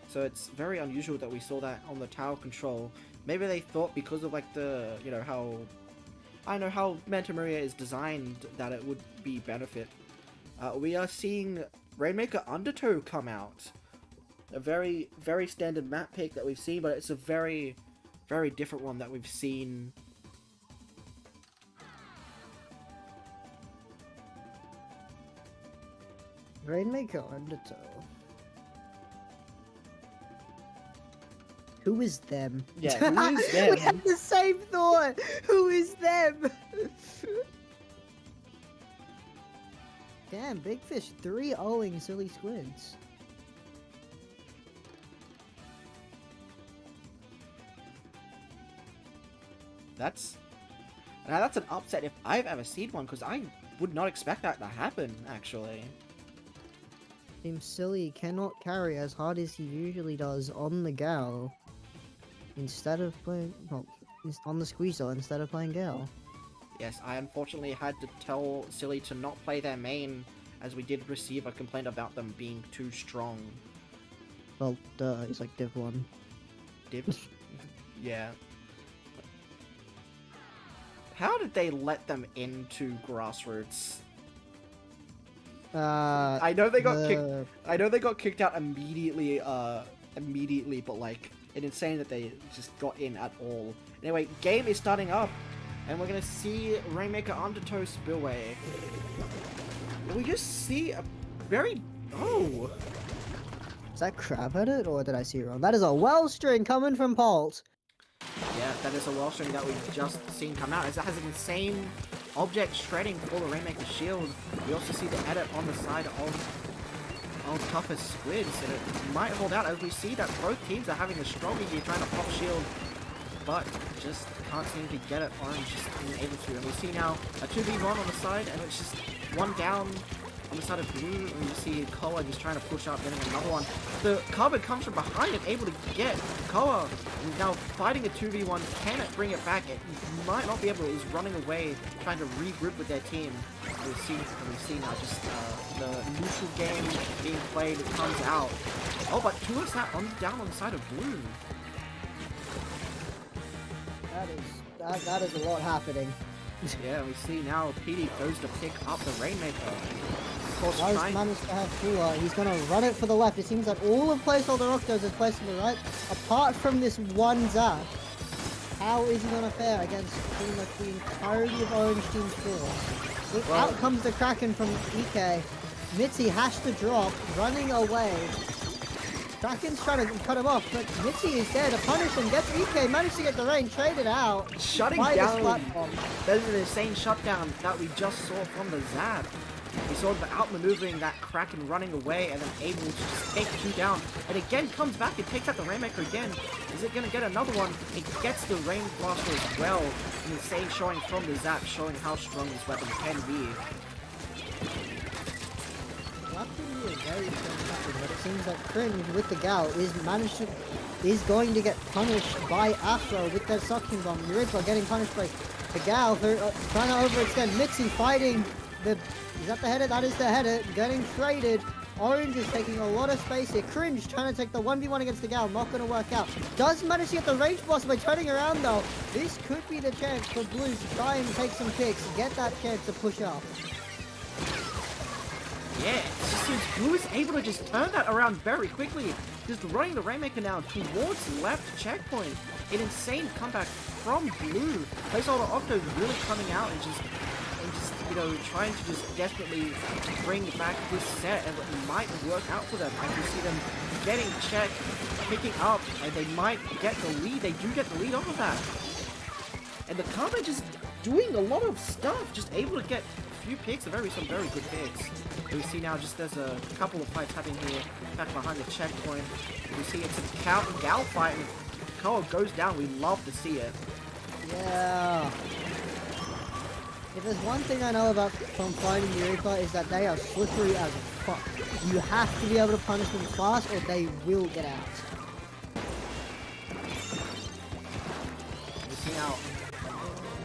so it's very unusual that we saw that on the tower control. Maybe they thought because of like the, you know, how Manta Maria is designed, that it would be benefit. We are seeing Rainmaker Undertow come out. A very, very standard map pick that we've seen, but it's a very, very different one that we've seen. Rainmaker Undertow. Who is them? Yeah, who is them? We had the same thought! Who is them? Damn, Big Fish 3-0-ing Silly Squids. That's an upset if I've ever seen one, because I would not expect that to happen, actually. Team Silly cannot carry as hard as he usually does on the Gal. Instead of playing... well, on the Squeezer instead of playing Gal. Yes, I unfortunately had to tell Silly to not play their main, as we did receive a complaint about them being too strong. Well, duh, he's like Div 1. Div? Yeah. How did they let them into Grassroots? I know they got kicked. I know they got kicked out immediately. But like, it's insane that they just got in at all. Anyway, game is starting up, and we're gonna see Rainmaker Undertow Spillway. And we just see a very Is that Crab at it, or did I see it wrong? That is a well string coming from Pult. Yeah, that is a well string that we've just seen come out. As it has an insane object shredding for the Rainmaker shield. We also see the edit on the side of Toughest Squids, and it might hold out, as we see that both teams are having a struggle here trying to pop shield, but just can't seem to get it. Orange just isn't able to. And we see now a 2v1 on the side, and it's just one down on the side of blue, and you see Koa just trying to push up, getting another one. The cover comes from behind and able to get Koa. Now fighting a 2v1, can it bring it back? It might not be able to. He's running away, trying to regroup with their team. We see now just the neutral game being played. It comes out. Oh, but two is that down on the side of blue. That is a lot happening. Yeah, we see now PD goes to pick up the Rainmaker. Wise managed to have Kula. He's going to run it for the left. It seems that all of Placeholder Octos is placed on the right, apart from this one Zap. How is he going to fare against pretty much the entirety of Orange Team's force? Well, out comes the Kraken from EK. Mitzi has to drop, running away. Kraken's trying to cut him off, but Mitzi is there to punish him. Gets EK, managed to get the rain, traded out. Shutting by down. The splat bomb. That is an insane shutdown that we just saw from the Zap. We saw them outmaneuvering that Kraken running away and then able to just take 2 down. And again comes back and takes out the Rainmaker again. Is it going to get another one? It gets the Rain Blaster as well. An insane showing from the Zap, showing how strong this weapon can be. That could be a very strong weapon, but it seems like Cringe with the Gal is going to get punished by Afro with their suction bomb. Eureka getting punished by the Gal for trying to overextend. Mitzi fighting the... Is that the header? That is the header. Getting traded. Orange is taking a lot of space here. Cringe trying to take the 1v1 against the Gal. Not going to work out. Does manage to get the range boss by turning around though. This could be the chance for Blue to try and take some kicks. Get that chance to push up. Yeah, it just seems Blue is able to just turn that around very quickly. Just running the Rainmaker now towards left checkpoint. An insane comeback from Blue. Placeholder Octo really coming out and just you know, trying to just desperately bring back this set, and it might work out for them. I can see them getting checked, picking up, and they might get the lead. They do get the lead off of that. And the Kame just doing a lot of stuff, just able to get a few picks, some very good picks. We see now just there's a couple of fights happening here, back behind the checkpoint. We see it's a Gal fight, and Koa goes down. We love to see it. Yeah. If there's one thing I know about from fighting Eureka is that they are slippery as fuck. You have to be able to punish them fast or they will get out. We see now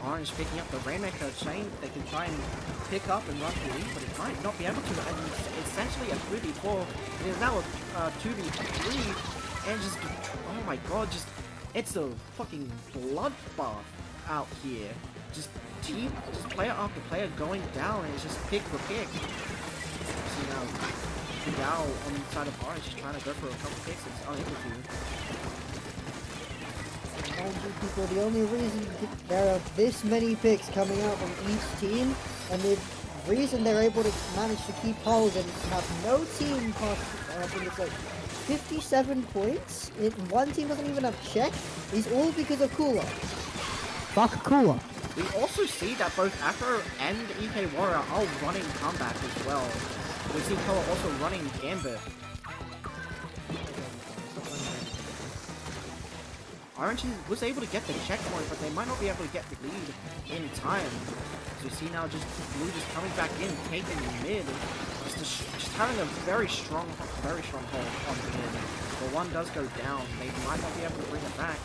Orange picking up the Rainmaker chain. They can try and pick up and run the lead, but it might not be able to. And it's essentially a 3v4. It is now a 2v3. And just, oh my god, just, it's a fucking bloodbath out here. Just player after player going down, and it's just pick for pick. See now, Gal on the side of Orange is trying to go for a couple picks, and it's unable to. Mind you, people, the only reason there are this many picks coming out from each team, and the reason they're able to manage to keep hold and have no team cost, I think it's like 57 points, one team doesn't even have check, is all because of Cooler. Fuck Cooler. We also see that both Afro and EK Warrior are running comeback as well. We see Koa also running Gambit. Orange was able to get the checkpoint, but they might not be able to get the lead in time. So you see now just Blue just coming back in, taking mid, just having a very strong hold on the mid. But one does go down. They might not be able to bring it back.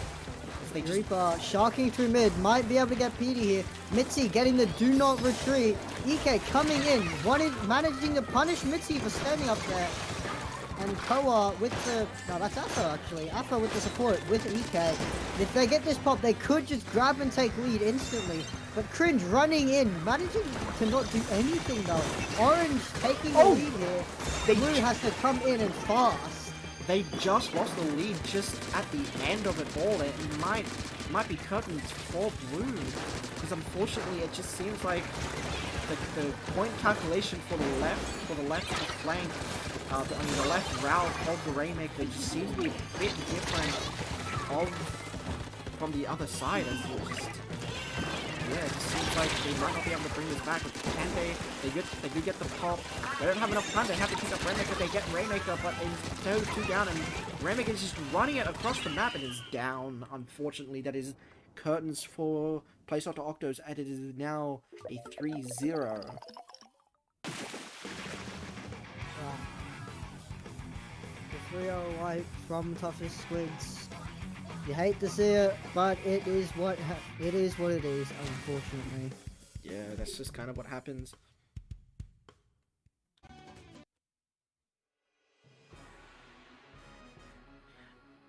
Reaper sharking through mid, might be able to get PD here. Mitzi getting the do not retreat. EK coming in, managing to punish Mitzi for standing up there. And Koa with the, no, that's Afro actually. Afro with the support with EK. If they get this pop, they could just grab and take lead instantly. But Cringe running in, managing to not do anything though. Orange taking the lead here. Blue has to come in and fast. They just lost the lead just at the end of it all. It might be curtains for Blue, because unfortunately it just seems like the point calculation for the left flank, the left route of the Rainmaker just seems to be a bit different from the other side, and yeah, it just seems like they might not be able to bring this back. Can they? They do get the pop. They don't have enough time. They have to pick up Rainmaker. They get Rainmaker, but instead of 2 down, and Rainmaker is just running it across the map and is down. Unfortunately, that is curtains for Placeholder Octos, and it is now a 3-0. The 3-0 wipe from Toughest Squids. You hate to see it, but it is what it is, unfortunately. Yeah, that's just kind of what happens.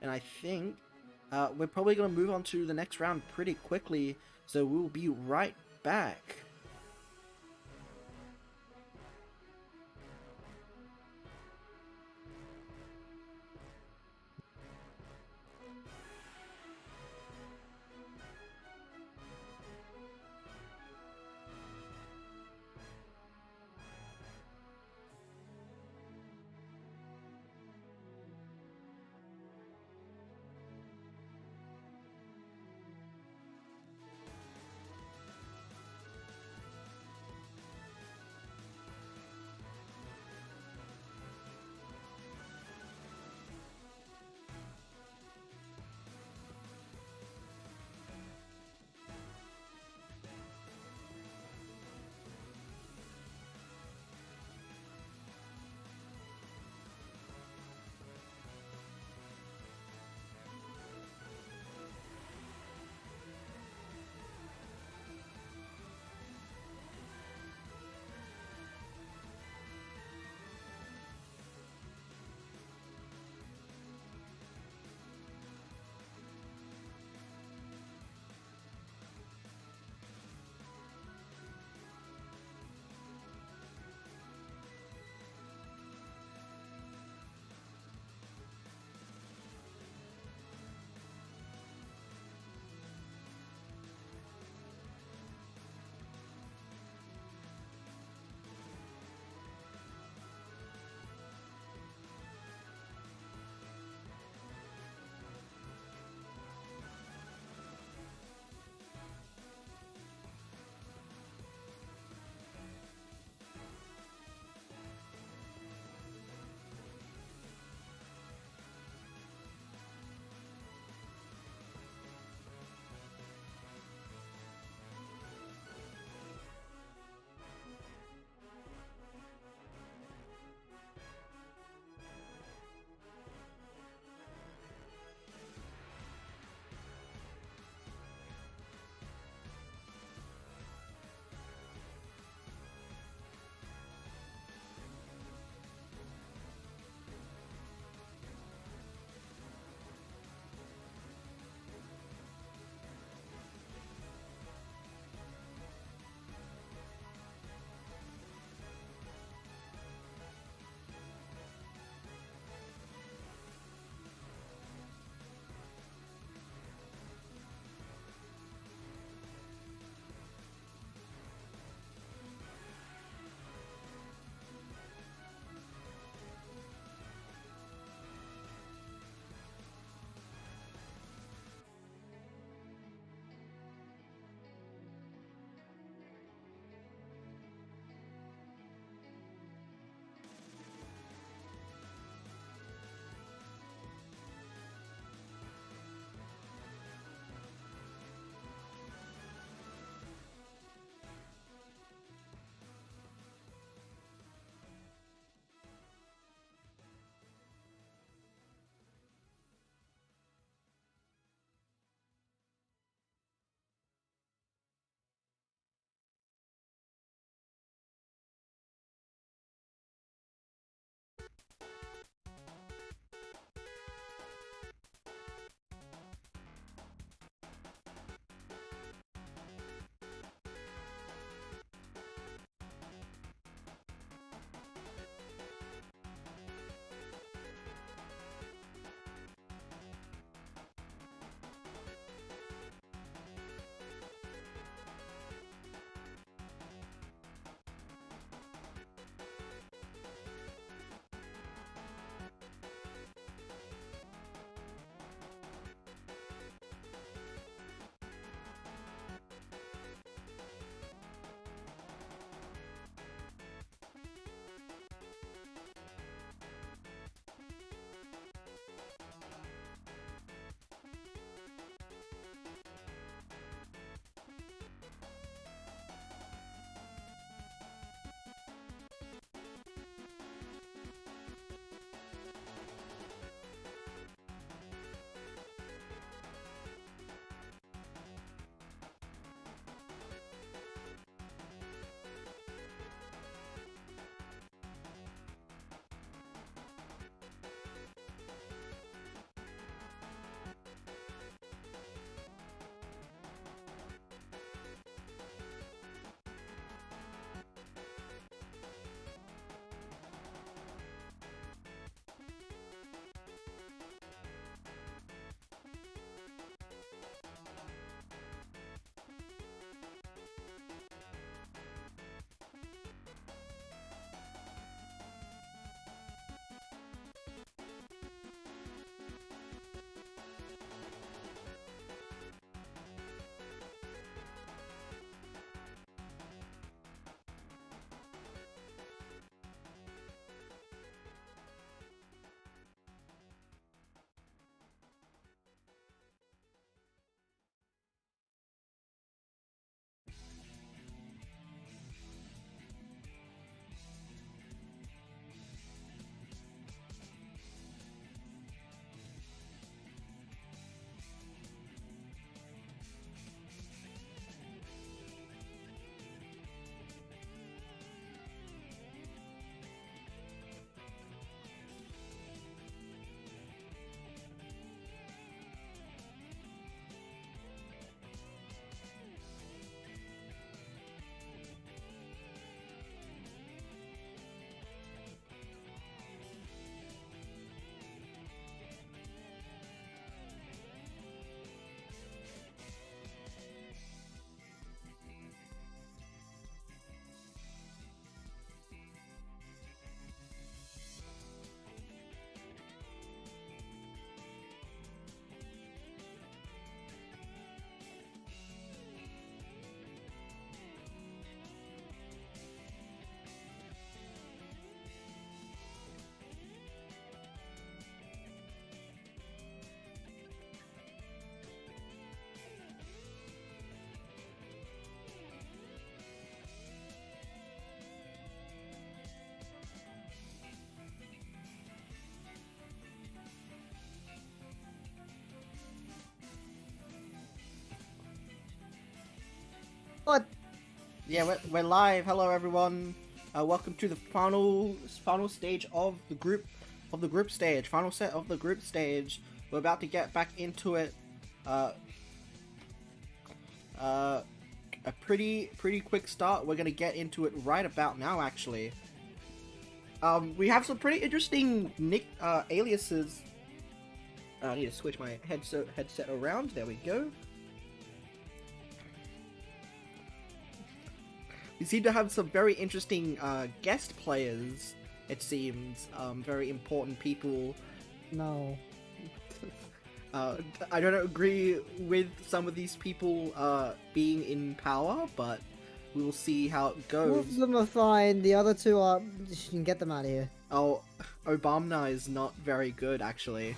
And I think we're probably going to move on to the next round pretty quickly, so we'll be right back. What? Yeah, we're live. Hello, everyone. Welcome to the final stage of the group stage. Final set of the group stage. We're about to get back into it. A pretty quick start. We're gonna get into it right about now, actually. We have some pretty interesting aliases. I need to switch my headset around. There we go. We seem to have some very interesting guest players, it seems. Very important people. No. I don't agree with some of these people being in power, but we will see how it goes. Most of them are fine. The other two are... You can get them out of here. Oh, Obama is not very good, actually.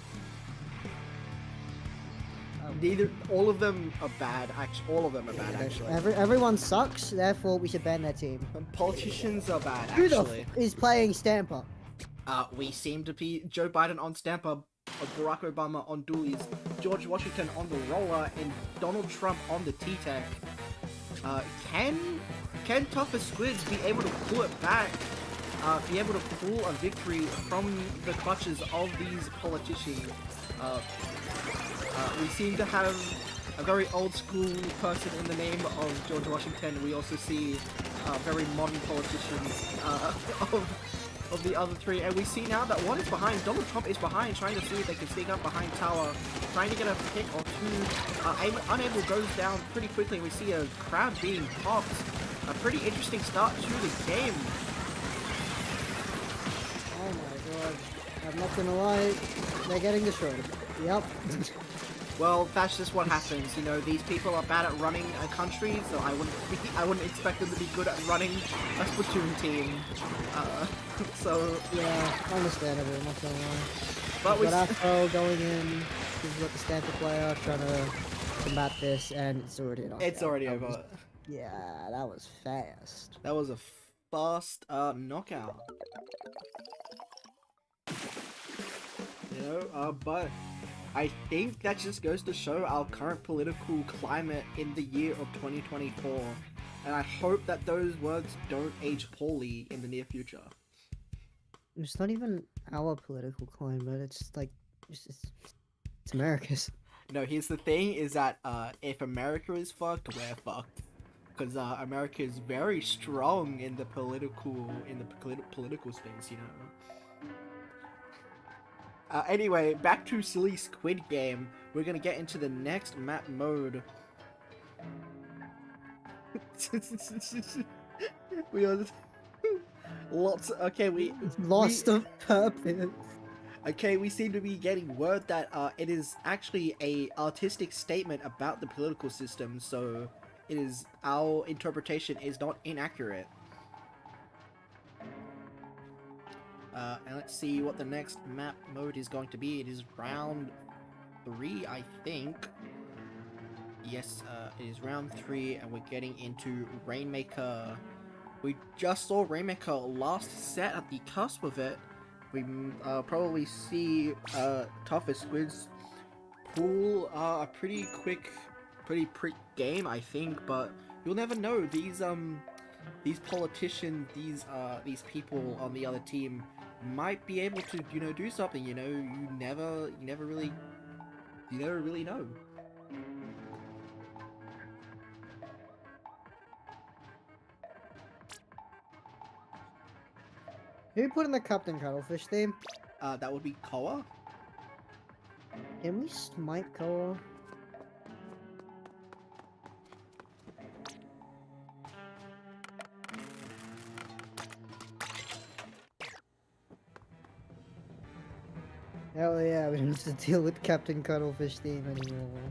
All of them are bad. All of them are bad, actually. Everyone sucks, therefore we should ban their team. Politicians are bad, Who actually. the is playing Stamper? We seem to be Joe Biden on Stamper, Barack Obama on Doolies, George Washington on the roller, and Donald Trump on the T-Tech. Can Tougher Squids be able to pull it back? Be able to pull a victory from the clutches of these politicians? We seem to have a very old school person in the name of George Washington. We also see very modern politicians of the other three, and we see now that one is behind. Donald Trump is behind, trying to see if they can sneak up behind Tower, trying to get a pick or two. Unable goes down pretty quickly. We see a crowd being popped. A pretty interesting start to the game. Oh my god. I'm not gonna lie. They're getting destroyed. Yep. Well, that's just what happens. You know, these people are bad at running a country, so I wouldn't expect them to be good at running a Splatoon team. So yeah, understandable. Not gonna lie. But we got Afro going in. We've got the Stamper player trying to combat this, and it's already knocked it's out. already over. Yeah, that was fast. That was a fast knockout. You know, but I think that just goes to show our current political climate in the year of 2024, and I hope that those words don't age poorly in the near future. It's not even our political climate, it's like, it's America's. No, here's the thing, is that if America is fucked, we're fucked. Because America is very strong in the political space, you know. Anyway, back to Silly Squid Game. We're gonna get into the next map mode. We are lots. Okay, we lost of purpose. Okay, we seem to be getting word that it is actually a artistic statement about the political system. So, it is our interpretation is not inaccurate. And let's see what the next map mode is going to be. It is round 3, I think. Yes, it is round 3, and we're getting into Rainmaker. We just saw Rainmaker last set at the cusp of it. We probably see Tougher Squids pull a pretty quick game, I think, but you'll never know. These politicians, these people on the other team might be able to, you know, do something. You know, you never really know. Who put in the Captain Cuttlefish theme? That would be Koa. Can we smite Koa? Hell yeah, we don't have to deal with Captain Cuttlefish theme anymore.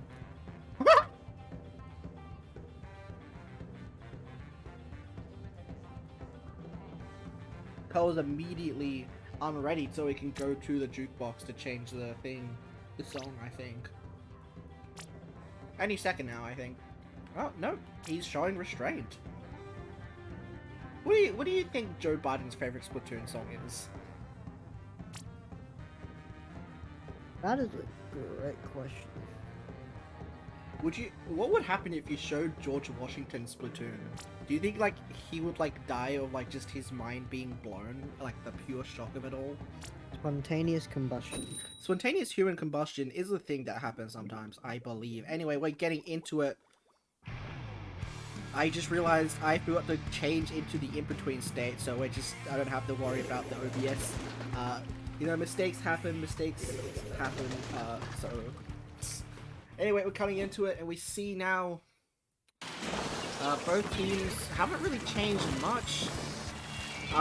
Koa's immediately ready, so we can go to the jukebox to change the song, I think. Any second now, I think. Oh, no, he's showing restraint. What do you think Joe Biden's favorite Splatoon song is? That is a great question. What would happen if you showed George Washington Splatoon? Do you think like he would like die of like just his mind being blown, like the pure shock of it all? Spontaneous combustion. Spontaneous human combustion is a thing that happens sometimes, I believe. Anyway, we're getting into it. I just realized I forgot to change into the in-between state, so I don't have to worry about the OBS. You know, mistakes happen, so... Anyway, we're coming into it, and we see now... both teams haven't really changed much.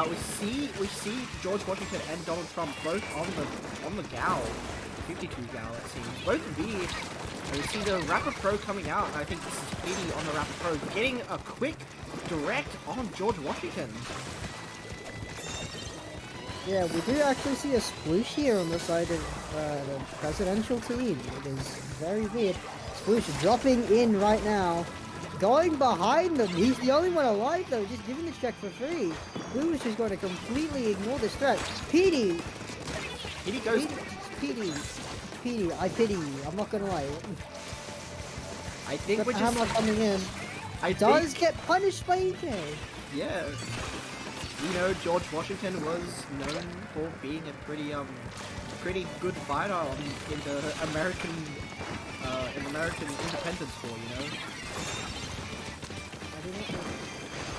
We see George Washington and Donald Trump both on the gal. 52 gal, it seems. Both V. And we see the Rapid Pro coming out, and I think this is Petey on the Rapid Pro, getting a quick direct on George Washington. Yeah, we do actually see a sploosh here on the side of the presidential team. It is very weird. Sploosh dropping in right now. Going behind them. He's the only one alive though, just giving this check for free. Sploosh is going to completely ignore this threat. Petey goes... Petey, I pity you. I'm not gonna lie. I think we're just... Hammer coming in. Does get punished by EK. Yeah. You know, George Washington was known for being a pretty good fighter in the American Independence War, you know?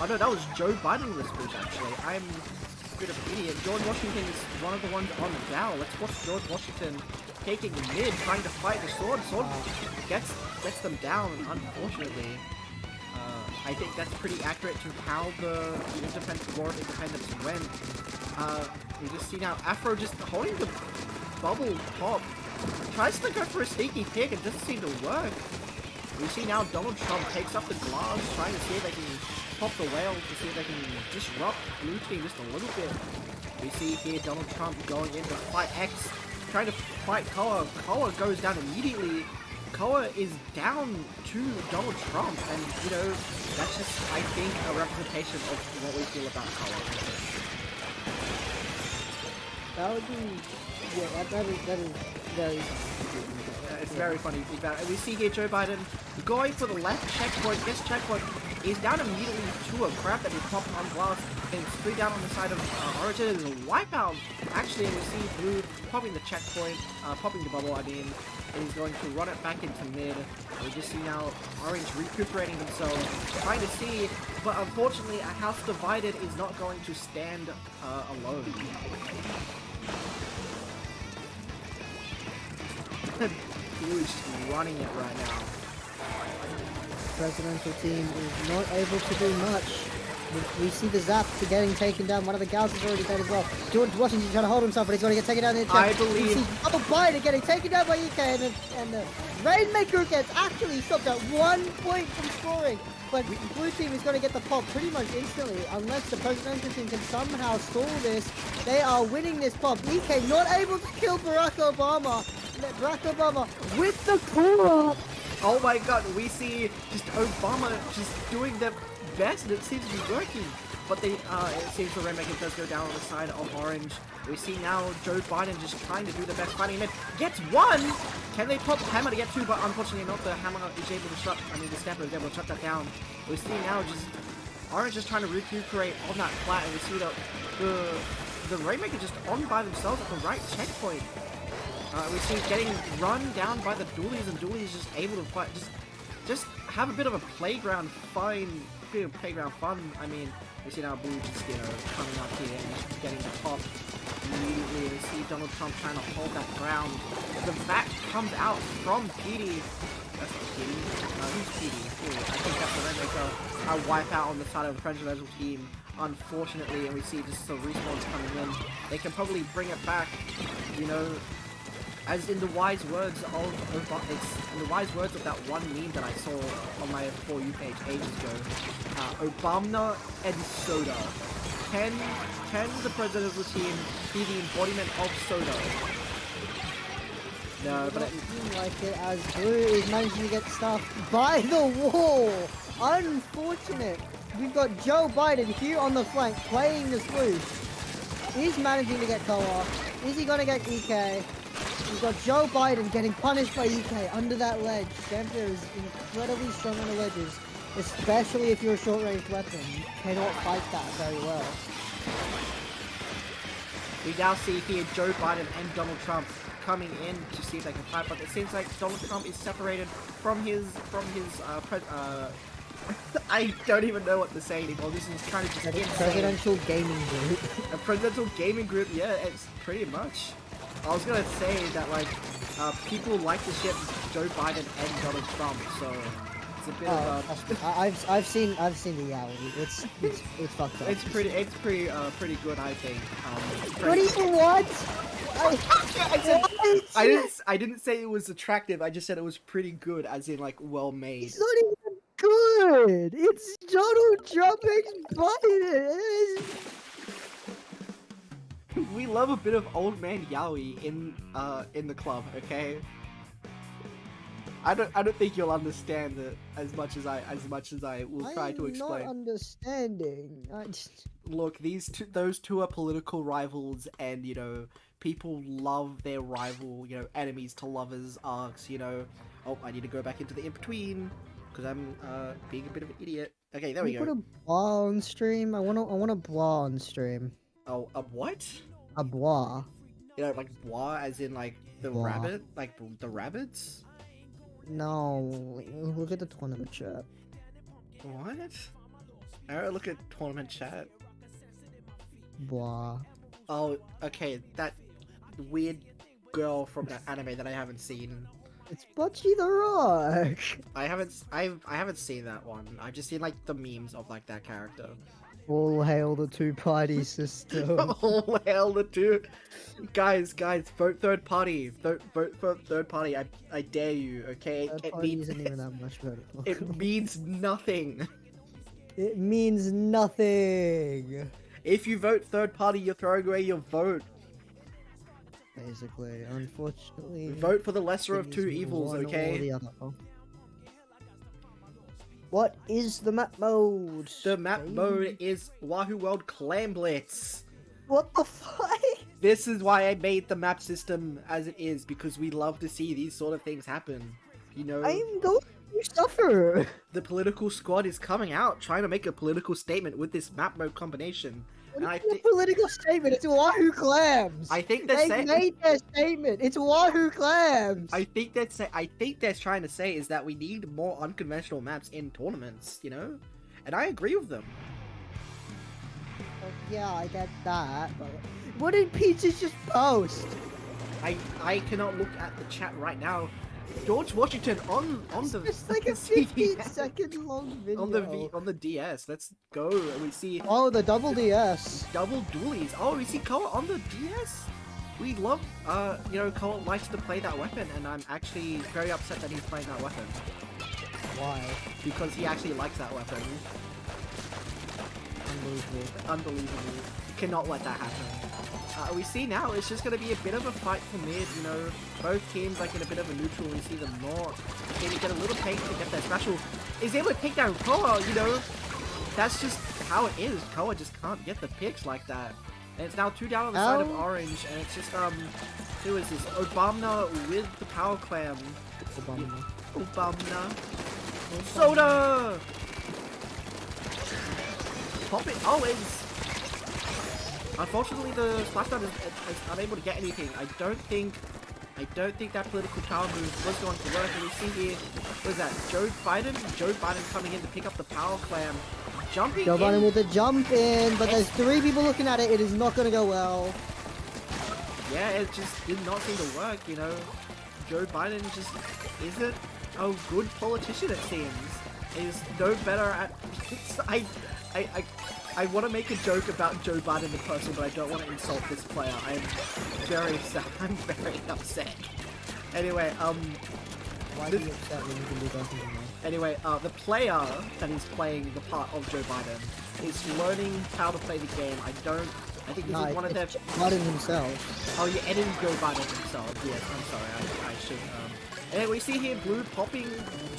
Oh no, that was Joe Biden in this speech actually. I'm a bit of an idiot. George Washington is one of the ones on the gal. Let's watch George Washington taking mid, trying to fight the sword. Sword gets them down, unfortunately. I think that's pretty accurate to how the War of Independence went. We just see now Afro just holding the bubble pop. Tries to go for a sneaky pick, it doesn't seem to work. We see now Donald Trump takes up the glass, trying to see if they can pop the whale, to see if they can disrupt blue team just a little bit. We see here Donald Trump going in to fight X, trying to fight Koa. Koa goes down immediately. Koa is down to Donald Trump, and you know, that's just, I think, a representation of what we feel about Koa. That would be, yeah, that is very it's very funny. We see here Joe Biden going for the left checkpoint. This checkpoint is down immediately to a crab that is popped on glass and straight down on the side of Origin. It is a wipeout. Actually, we see Blue popping the checkpoint, popping the bubble, I mean. And he's going to run it back into mid. We just see now Orange recuperating themselves, trying to see, but unfortunately a house divided is not going to stand alone. Blue is just running it right now. Presidential team is not able to do much. We see the zap to getting taken down. One of the gals is already dead as well. George Washington trying to hold himself, but he's going to get taken down in the I believe... We see Biden getting taken down by EK, and the Rainmaker gets actually stopped at 1 point from scoring. But blue team is going to get the pop pretty much instantly, unless the presidential team can somehow stall this. They are winning this pop. EK not able to kill Barack Obama. Barack Obama with the core. Oh my god, we see just Obama just doing the best, and it seems to be working. But it seems the Rainmaker does go down on the side of Orange. We see now Joe Biden just trying to do the best fighting mid. Gets one! Can they pop Hammer to get two? But unfortunately not. The Hammer is able to shut, the Stepper is able to shut that down. We see now just Orange just trying to recuperate on that flat, and we see the Rainmaker just on by themselves at the right checkpoint. We see getting run down by the Doolies, and Doolies is just able to fight, just have a bit of a playground fun. I mean, we see now Blue just, coming up here and just getting the pop immediately. We see Donald Trump trying to hold that ground. The back comes out from Petey. That's not Petey. Who's Petey? I think that's the Rainmaker. A wipeout on the side of the presidential team, unfortunately, and we see just the respawns coming in. They can probably bring it back, as in the wise words of that one meme that I saw on my For You page ages ago. Obama and soda. Can the presidential team be the embodiment of soda? No, but it seems like it, as Blue is managing to get stuffed by the wall. Unfortunate. We've got Joe Biden here on the flank playing the Sploosh. He's managing to get co-op. Is he gonna get EK? You've got Joe Biden getting punished by EK under that ledge. Champion is incredibly strong on the ledges, especially if you're a short-range weapon. You cannot fight that very well. We now see here Joe Biden and Donald Trump coming in to see if they can fight, but it seems like Donald Trump is separated from his I don't even know what to say anymore. This is kind of just insane. Presidential gaming group. A presidential gaming group, yeah, it's pretty much. I was gonna say that like people like to ship Joe Biden and Donald Trump, so it's a bit of a. I've seen the reality. It's fucked up. It's pretty good, I think. What do you want? I didn't say it was attractive. I just said it was pretty good, as in like well made. It's not even good. It's Donald Trump and Biden. We love a bit of old man yaoi in the club, okay? I don't think you'll understand it as much as I will try to explain. I'm not understanding. Look, those two are political rivals, and you know people love their rival, you know, enemies to lovers arcs. You know, oh, I need to go back into the in between because I'm being a bit of an idiot. Okay, there we go. Put a blah on stream. I want a blah on stream. Oh, a what? A blah. You know, like blah, as in like the Blah. rabbit, like the rabbits. No, look at the tournament chat. What? Alright, look at tournament chat. Blah. Oh, okay, that weird girl from that anime that I haven't seen. It's Butchie the Rock. I haven't seen that one. I've just seen like the memes of like that character. All hail the two-party system. All hail the two. Guys, vote third party. Vote for third party. I dare you. Okay, Third party isn't even that much better. It means nothing. It means nothing. If you vote third party, you're throwing away your vote. Basically, unfortunately. Vote for the lesser of it two is evils, one or okay? the other. What is the map mode? The map mode is Wahoo World Clan Blitz. What the fuck? This is why I made the map system as it is, because we love to see these sort of things happen. You know? I'm going to suffer. The political squad is coming out, trying to make a political statement with this map mode combination. What is the political statement? It's Wahoo Clams. I think they saying made their statement. It's Wahoo Clams. I think they're trying to say is that we need more unconventional maps in tournaments, you know? And I agree with them. Yeah, I get that. But what did Peaches just post? I cannot look at the chat right now. George Washington on the It's like a 15-second long video. On the DS. Let's go. And we see Oh, the double DS. double dualies. Oh, we see Koa on the DS. We love you know, Koa likes to play that weapon, and I'm actually very upset that he's playing that weapon. Why? Because he actually likes that weapon. Unbelievable. Cannot let that happen. We see now it's just going to be a bit of a fight for mid, you know, both teams like in a bit of a neutral. We see them not maybe get a little pace to get their special. Is able to take down Koa, you know, that's just how it is. Koa just can't get the picks like that. And it's now 2 down on the side of orange, and it's just, who is this? Obama with the power clam. Obama. Soda! Pop it. Oh, it's... Unfortunately, the Splatoon is unable to get anything. I don't think that political power move was going to work. And we see here, what is that? Joe Biden coming in to pick up the power clam. Jumping Joe in. Biden with the jump in, but there's 3 people looking at it. It is not going to go well. Yeah, it just did not seem to work, you know. Joe Biden just isn't a good politician, it seems. Is no better at... I want to make a joke about Joe Biden the person, but I don't want to insult this player. I'm very sad. I'm very upset. Anyway, Why are you upset when you can do both of them? Anyway, the player that is playing the part of Joe Biden is learning how to play the game. I think this is one of their... Biden himself. Oh, you're editing Joe Biden himself. Yes, I'm sorry. I should... And we see here Blue popping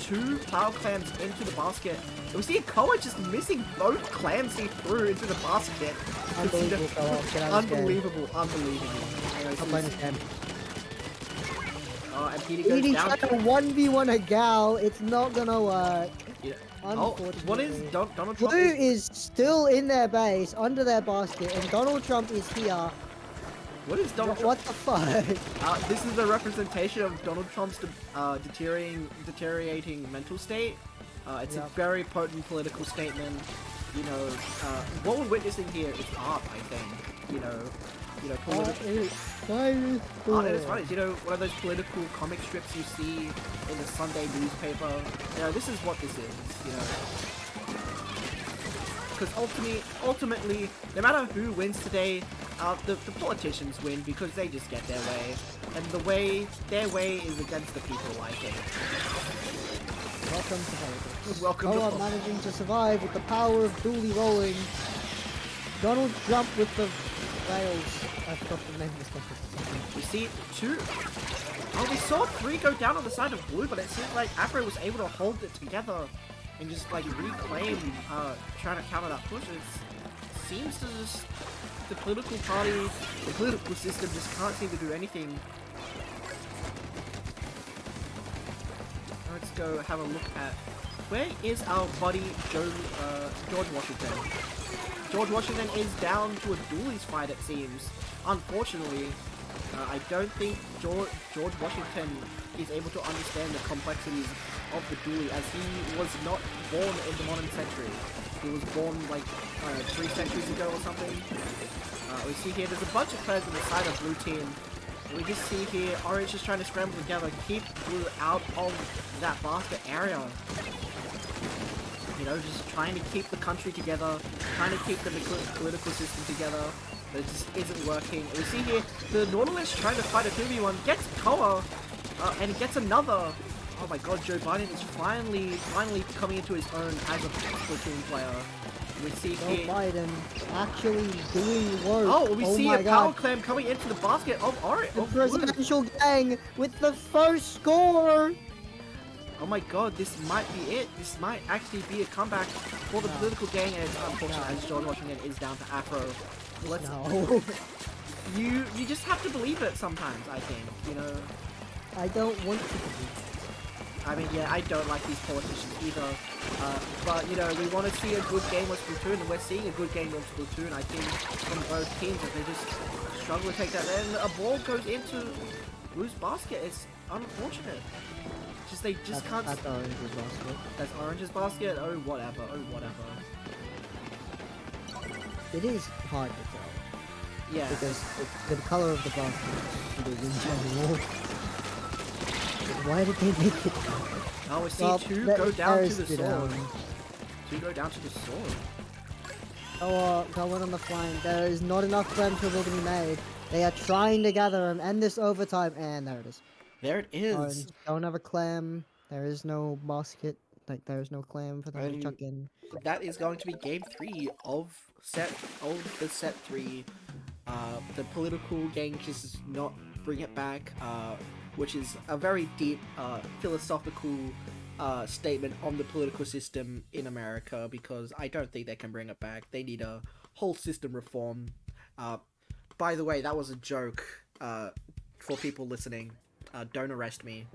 2 power clams into the basket. And we see Koa just missing both clams he threw into the basket. Unbelievable, Koa. Get out of this game. Unbelievable. I'm playing this game. And Petey goes Petey down. trying to 1v1 a gal. It's not gonna work. Yeah. Unfortunately. What is Donald Trump? Blue is still in their base, under their basket, and Donald Trump is here. What is Donald Trump? What the fuck? This is a representation of Donald Trump's deteriorating mental state. It's a very potent political statement. You know, what we're witnessing here is art, I think. You know, political. Art at its finest. You know, one of those political comic strips you see in the Sunday newspaper. You know, this is what this is. You know, because ultimately, no matter who wins today, the politicians win because they just get their way, and their way is against the people, I think. Welcome to politics. Welcome to politics. Managing to survive with the power of dually rolling. Donald Trump with the rails. I forgot the name of this one. We see two. Oh, we saw three go down on the side of blue, but it seems like Afro was able to hold it together and just like reclaim, trying to counter that push. It seems to just the political party, the political system just can't seem to do anything. Let's go have a look at where is our buddy George Washington. George Washington is down to a dualies fight, it seems. Unfortunately, I don't think George Washington is able to understand the complexities of the dually, as he was not born in the modern century. He was born like 3 centuries ago or something. We see here there's a bunch of players on the side of blue team. And we just see here Orange is trying to scramble together, keep blue out of that basket area. You know, just trying to keep the country together, trying to keep the political system together, but it just isn't working. And we see here, the Nautilus trying to fight a 2v1, gets Koa, and he gets another. Oh my god, Joe Biden is finally coming into his own as a Splatoon player. We see Joe here... Biden actually doing work. Oh, we see a god. power clam coming into the basket of Orange. The presidential gang with the first score. Oh my god, this might be it. This might actually be a comeback for the political gang, and it's unfortunate as George Washington is down to Afro. Let's you just have to believe it sometimes, I think, you know. I don't want to believe it. I mean, yeah, I don't like these politicians either. But, you know, we want to see a good game of Splatoon, and we're seeing a good game of Splatoon, I think, from both teams, and they just struggle to take that. And a ball goes into Blue's basket. It's unfortunate. They just can't... That's Orange's basket. That's Orange's basket? Oh, whatever. Oh, whatever. It is hard to tell. Yeah. Because the color of the basket is in general. Why did they make it? Oh, we see two go down to the sword. Two go down to the sword. Going on the flank. There is not enough clam trouble to be made. They are trying to gather and end this overtime, and there it is. There it is. Orange don't have a clam. There is no basket. Like, there is no clam for them to chuck in. That is going to be game 3 of the set 3. The political gang just does not bring it back, which is a very deep philosophical statement on the political system in America, because I don't think they can bring it back. They need a whole system reform. By the way, that was a joke for people listening. Don't arrest me.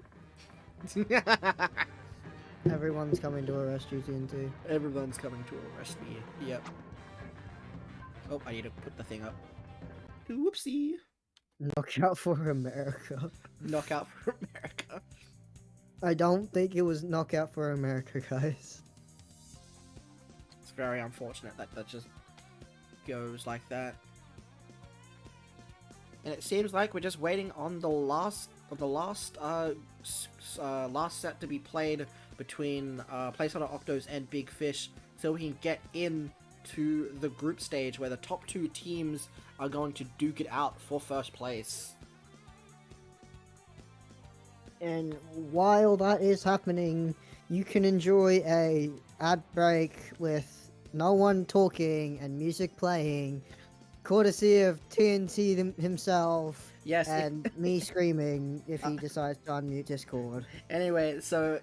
Everyone's coming to arrest you, T.N.T. Everyone's coming to arrest me. Yep. Oh, I need to put the thing up. Whoopsie. Knockout for America. Knockout for America. I don't think it was knockout for America, guys. It's very unfortunate that that just goes like that. And it seems like we're just waiting on the last set to be played between Placeholder Octos and Big Fish, so we can get in to the group stage where the top 2 teams are going to duke it out for first place. And while that is happening, you can enjoy a ad break with no one talking and music playing, courtesy of T.N.T. himself. Yes. And me screaming if he decides to unmute Discord. Anyway, so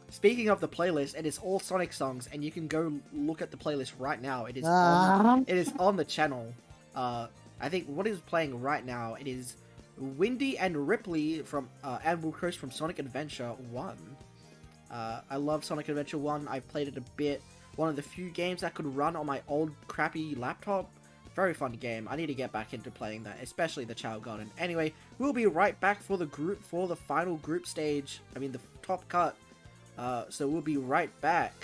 speaking of the playlist, it is all Sonic songs, and you can go look at the playlist right now. It is on the channel. I think what is playing right now, it is Windy and Ripley from Animal Coast from Sonic Adventure 1. I love Sonic Adventure 1. I've played it a bit. One of the few games that could run on my old crappy laptop. Very fun game. I need to get back into playing that, especially the Chao Garden. Anyway, we'll be right back for the final group stage. I mean, the top cut. So we'll be right back.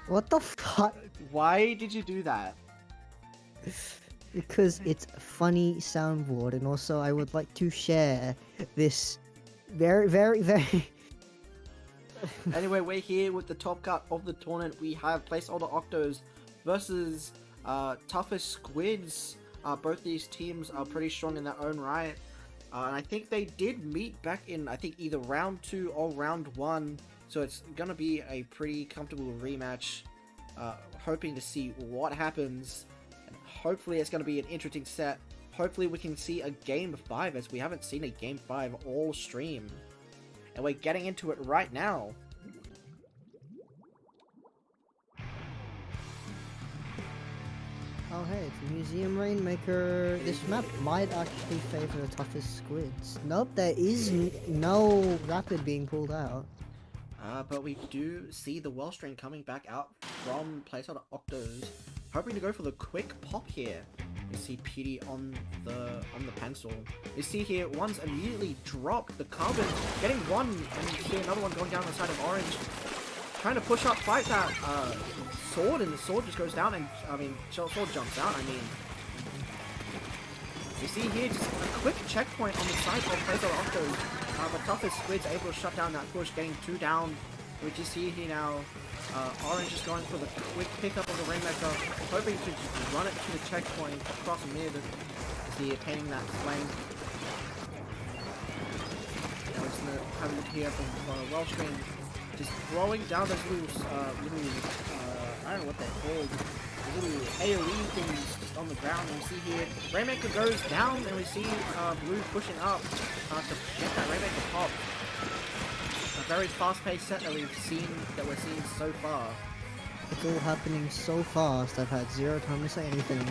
What the fuck? Why did you do that? Because it's a funny soundboard, and also I would like to share this very Anyway, we're here with the top cut of the tournament. We have placeholder Octos versus toughest Squids. Both these teams are pretty strong in their own right. And I think they did meet back in, I think, either round 2 or round 1. So it's going to be a pretty comfortable rematch. Hoping to see what happens. And hopefully it's going to be an interesting set. Hopefully we can see a Game 5, as we haven't seen a Game 5 all stream. And we're getting into it right now. Oh hey, it's Museum Rainmaker. This map might actually favor the toughest Squids. Nope, there is no Rapid being pulled out. But we do see the Wellstring coming back out from placeholder Octos, hoping to go for the quick pop here. You see PD on the pencil. You see here, one's immediately dropped. The Carbon getting one, and you see another one going down the side of Orange. Trying to push up, fight that sword, and the sword just goes down, and sword jumps out. You see here just a quick checkpoint on the side of placeholder Octos. The toughest Squid's able to shut down that push, getting 2 down. We just see here now, Orange is going for the quick pickup of the Rainmaker, hoping to just run it to the checkpoint across mid. See it painting that flank. Now it's going to have a look here from Wellstring, just throwing down those little, I don't know what they're called, little AoE things just on the ground. And we see here, Rainmaker goes down, and we see Blue pushing up to get that Rainmaker pop. A very fast-paced set that we're seeing so far. It's all happening so fast, I've had zero time to say anything.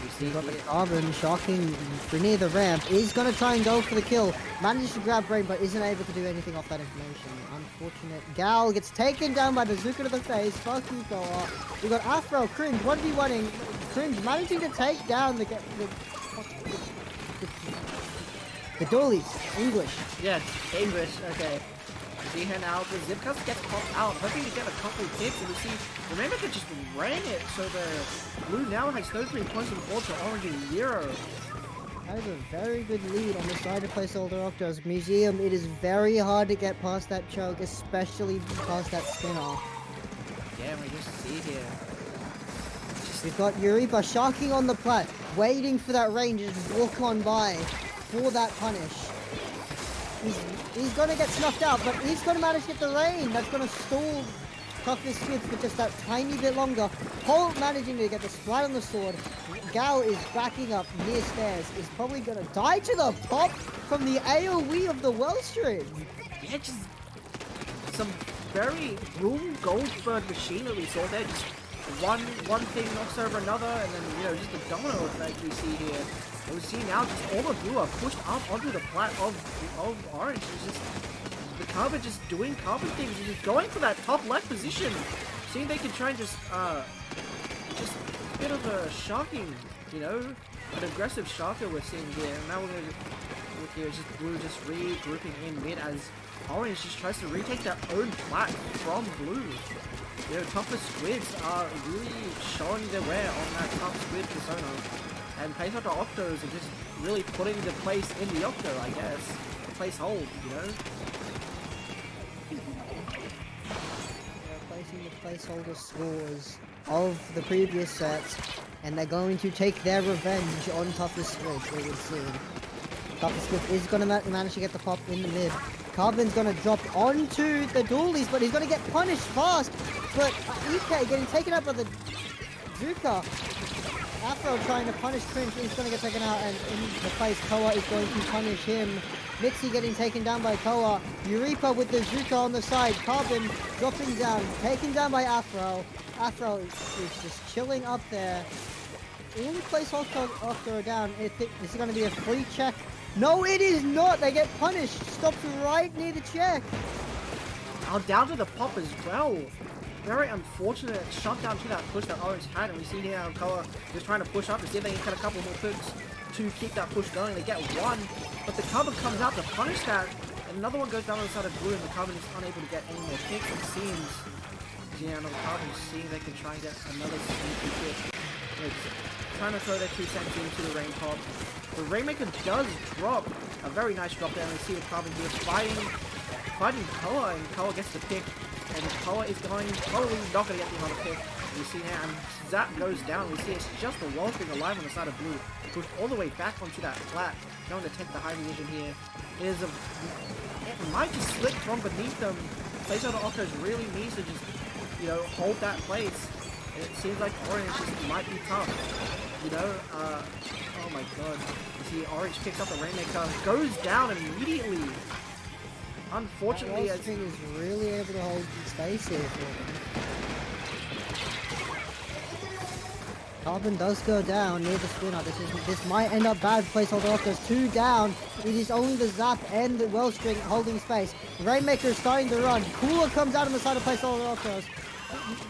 We see got the here, Carbon shocking near the ramp. Is gonna try and go for the kill. Manages to grab Brain, but isn't able to do anything off that information. Unfortunate. Gal gets taken down by the Zuka to the face. Fuck you, Goa. We got Afro, Cringe, 1v1ing. Cringe managing to take down the Doolies. English. yes, English, okay. We see here now, the Zipcast gets popped out, hoping to get a couple hits, and we see the Rainmaker just ran it, so the Blue now has 33 points on the board to Orange and 0. That is a very good lead on the side of placeholder Octos. Museum, it is very hard to get past that choke, especially past that spinner. Yeah, we just see here. We've got Eureka sharking on the plat, waiting for that range to just walk on by for that punish. He's gonna get snuffed out, but he's gonna manage to get the rain. That's gonna stall toughest Squids for just that tiny bit longer. Holt managing to get the splat on the sword. Gal is backing up near stairs, is probably gonna die to the pop from the AoE of the Wellstring. Yeah, just some very Rule Goldberg machine that we saw there. Just one thing knocks over another, and then, just the domino effect we see here. And we see now just all the Blue are pushed up onto the plat of Orange. It's just the Carbon just doing Carbon things, just going for that top left position. Seeing they can try and just a bit of a shocking, an aggressive sharker we're seeing here. And now we're going to look here, just Blue just regrouping in mid as Orange just tries to retake their own plat from Blue. Toughest Squids are really showing their wear on that tough Squid persona. And placeholder Octos are just really putting the place in the Octo, I guess. Place hold, They're placing the placeholder scores of the previous sets, and they're going to take their revenge on toughest Squid, we would see. Toughest Squid is going to manage to get the pop in the mid. Carbon's going to drop onto the Doolies, but he's going to get punished fast. But EK getting taken out by the Zuka. Afro trying to punish Cringe, he's going to get taken out, and in the place Koa is going to punish him. Mitzi getting taken down by Koa. Eureka with the Zuka on the side. Carbon dropping down, taken down by Afro. Afro is just chilling up there. All the place after are down. Is it going to be a free check? No, it is not. They get punished. Stopped right near the check. Now down to the pop as well. Very unfortunate shutdown to that push that Orange had, and we see here how Koa is trying to push up to see if they can get a couple more picks to keep that push going. They get one, but the Carbon comes out to punish that. And another one goes down on the side of Blue, and the Carbon is unable to get any more picks, it seems. Yeah, another Carbon seeing they can try and get another sneaky pick. Trying to throw their 2 cents into the Rain Pop. The Rainmaker does drop a very nice drop there, and we see the Carbon here fighting Koa, and Koa gets the pick. And Koa is probably not going to get the other pick. We see now, and Zap goes down. We see it's just the Wellspring alive on the side of Blue, pushed all the way back onto that flat, going to take the high division here. It might just slip from beneath them. Placeholder Octos really needs to just, hold that place. And it seems like Orange just might be tough. Oh my god. You see Orange picks up the Rainmaker, goes down immediately. Unfortunately, Wellspring is really able to hold space here for him. Carbon does go down near the spinner. This might end up bad. Placeholder Octos 2 down. It is only the Zap and the Wellstring holding space. Rainmaker is starting to run. Cooler comes out on the side of Placeholder Octos.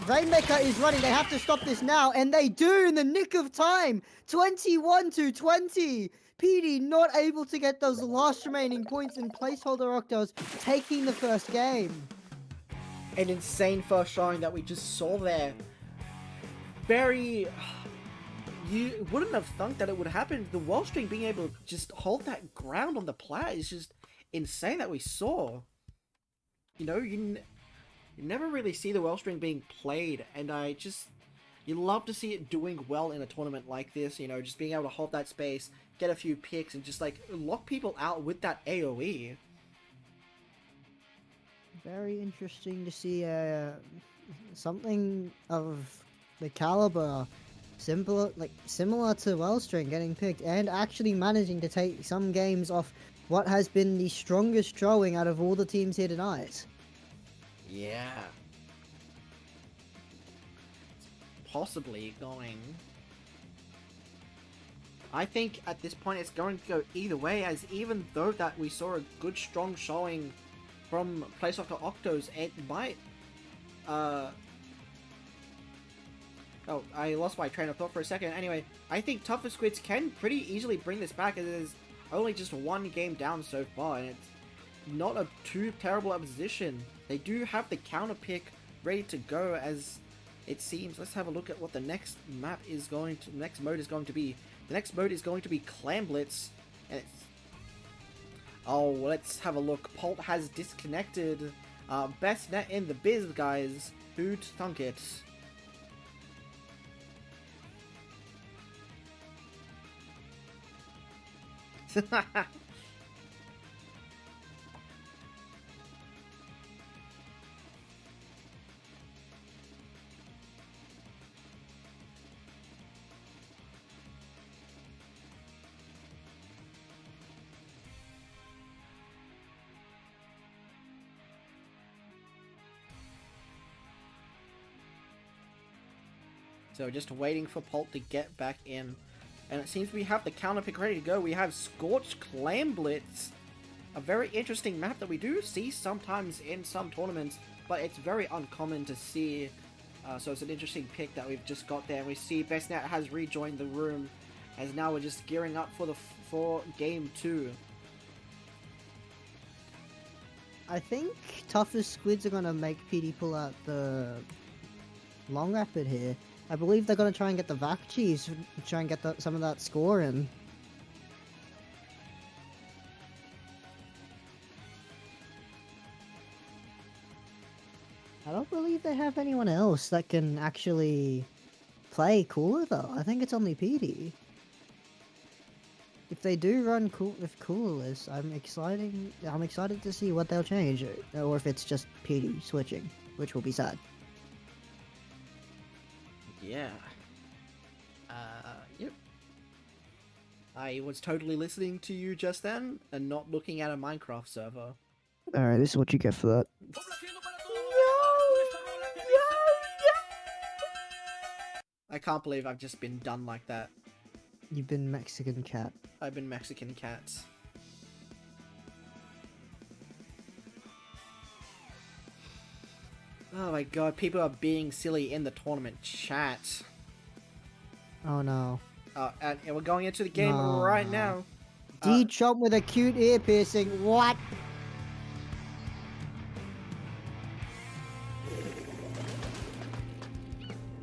Rainmaker is running. They have to stop this now, and they do in the nick of time. 21-20. PD not able to get those last remaining points, and Placeholder Octos taking the first game. An insane first showing that we just saw there. You wouldn't have thunk that it would happen. The Wellstring being able to just hold that ground on the plat is just insane that we saw. You never really see the Wellstring being played, and you love to see it doing well in a tournament like this, just being able to hold that space, get a few picks, and just, lock people out with that AoE. Very interesting to see something of the caliber, similar to Wellstring getting picked, and actually managing to take some games off what has been the strongest showing out of all the teams here tonight. Yeah. Possibly going. I think at this point it's going to go either way, as even though that we saw a good strong showing from Placeholder Octos, it might oh, I lost my train of thought for a second. Anyway, I think Tougher Squids can pretty easily bring this back, as it is only just one game down so far, and it's not a too terrible opposition. They do have the counter pick ready to go, as it seems. Let's have a look at what the next mode is going to be. The next mode is going to be Clam Blitz, and let's have a look. Polt has disconnected. Best net in the biz, guys. Who'd thunk it? So just waiting for Polt to get back in. And it seems we have the counter pick ready to go. We have Scorched Clam Blitz. A very interesting map that we do see sometimes in some tournaments, but it's very uncommon to see. So it's an interesting pick that we've just got there. We see BestNet has rejoined the room, as now we're just gearing up for game 2. I think Toughest Squids are going to make PD pull out the Long Rapid here. I believe they're going to try and get the Vac Cheese, try and get some of that score in. I don't believe they have anyone else that can actually play Cooler though. I think it's only PD. If they do run with Coolerless, I'm excited to see what they'll change, or if it's just PD switching, which will be sad. Yeah. Yep. I was totally listening to you just then, and not looking at a Minecraft server. Alright, this is what you get for that. I can't believe I've just been done like that. You've been Mexican cat. I've been Mexican cats. Oh my god, people are being silly in the tournament chat. Oh no. And we're going into the game right now. D-Chomp with a cute ear piercing. What?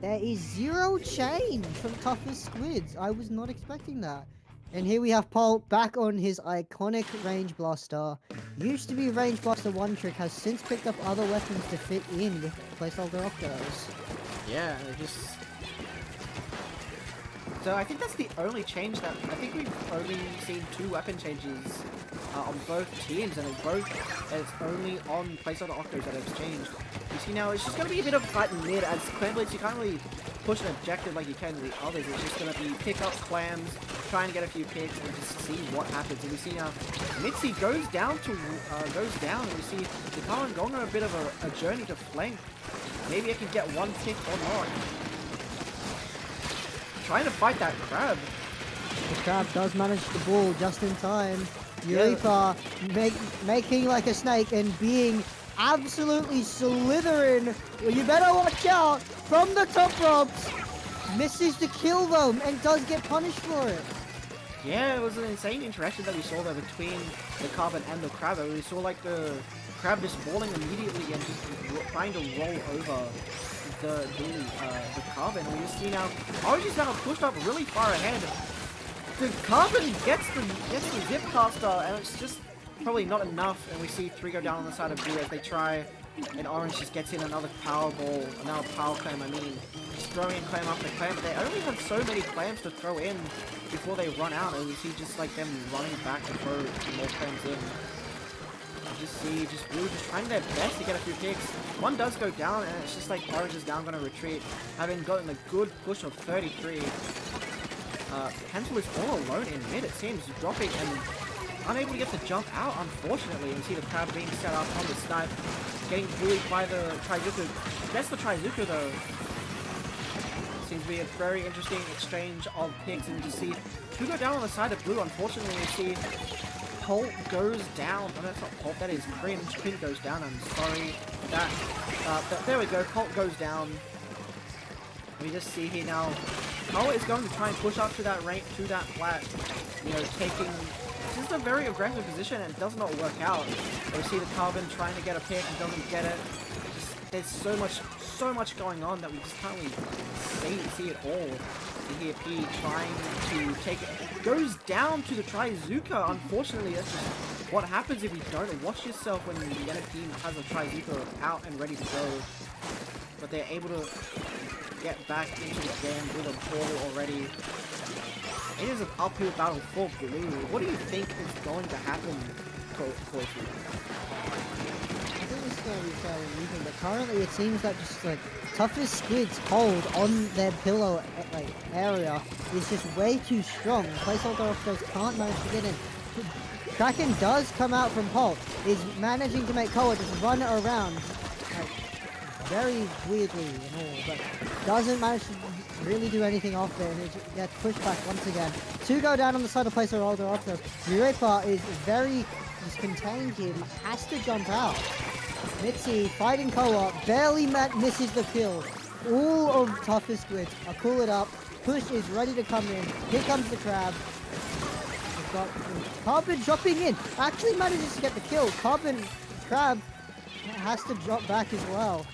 There is zero change from Toughest Squids. I was not expecting that. And here we have Pulp back on his iconic Range Blaster. Used to be Range Blaster one trick, has since picked up other weapons to fit in with playstyle Octos. Yeah, just... So I think that's the only change that... I think we've only seen 2 weapon changes on both teams, and it's only on playstyle Octos that it's changed. You see now, it's just going to be a bit of a fight in mid, as Clam Blitz, you can't really push an objective like you can with the others. It's just going to be pick up clams, try and get a few picks, and just see what happens. And we see now, Mitzi goes down, and we see the Karan going on a bit of a journey to flank. Maybe it can get one pick or not. Trying to fight that crab. The crab does manage the ball just in time. Eureka making like a snake and being absolutely slithering. Well, you better watch out from the top ropes. Misses to kill them and does get punished for it. Yeah, it was an insane interaction that we saw there between the Carbon and the crab. We saw like the crab just falling immediately and just trying to roll over the Carbon. We just see now Orange is now pushed up really far ahead. The Carbon gets the zip caster, and it's just probably not enough. And we see 3 go down on the side of blue as they try, and Orange just gets in another power ball, another power clam. I mean, just throwing in clam after clam. But they only have so many clams to throw in before they run out, and we see just like them running back to throw more clams in. You just blue just trying their best to get a few picks. One does go down, and it's just like Orange is now going to retreat, having gotten a good push of 33. Pencil is all alone in mid, it seems, dropping and unable to get the jump out, unfortunately. And see the crab being set up on the snipe, getting bullied by the Trizuka. Gets the Trizuka though. Seems to be a very interesting exchange of picks, and you see 2 go down on the side of blue. Unfortunately, you see Colt goes down. Oh, that's not Colt, that is Cringe. Cringe goes down, I'm sorry for that. But there we go, Colt goes down. We just see here now, Colt is going to try and push up to that rank, to that flat. You know, taking just a very aggressive position, and it does not work out. We see the Carbon trying to get a pick and doesn't get it. There's so much going on that we just can't really see it all. See here P trying to take it. Goes down to the Trizuka. Unfortunately, that's just what happens if you don't watch yourself when the enemy team has a Trizuka out and ready to go. But they're able to get back into the game with a portal already. It is an uphill battle for blue. What do you think is going to happen, Kofi? I think this is going to be fairly even, but currently it seems that just like Toughest Squid's hold on their pillow like area is just way too strong. Placeholder Octos can't manage to get in. Kraken does come out from Pulp, is managing to make Koa just run around like very weirdly and all, but doesn't manage to really do anything off there, and it gets pushed back once again. 2 go down on the side of Placeholder Octos. Urepa is very contained here, has to jump out. Mitzi fighting Koa, barely misses the kill. All of Toughest Squids are cool it up. Push is ready to come in. Here comes the crab. We've got Carbon dropping in. Actually manages to get the kill. Crab has to drop back as well.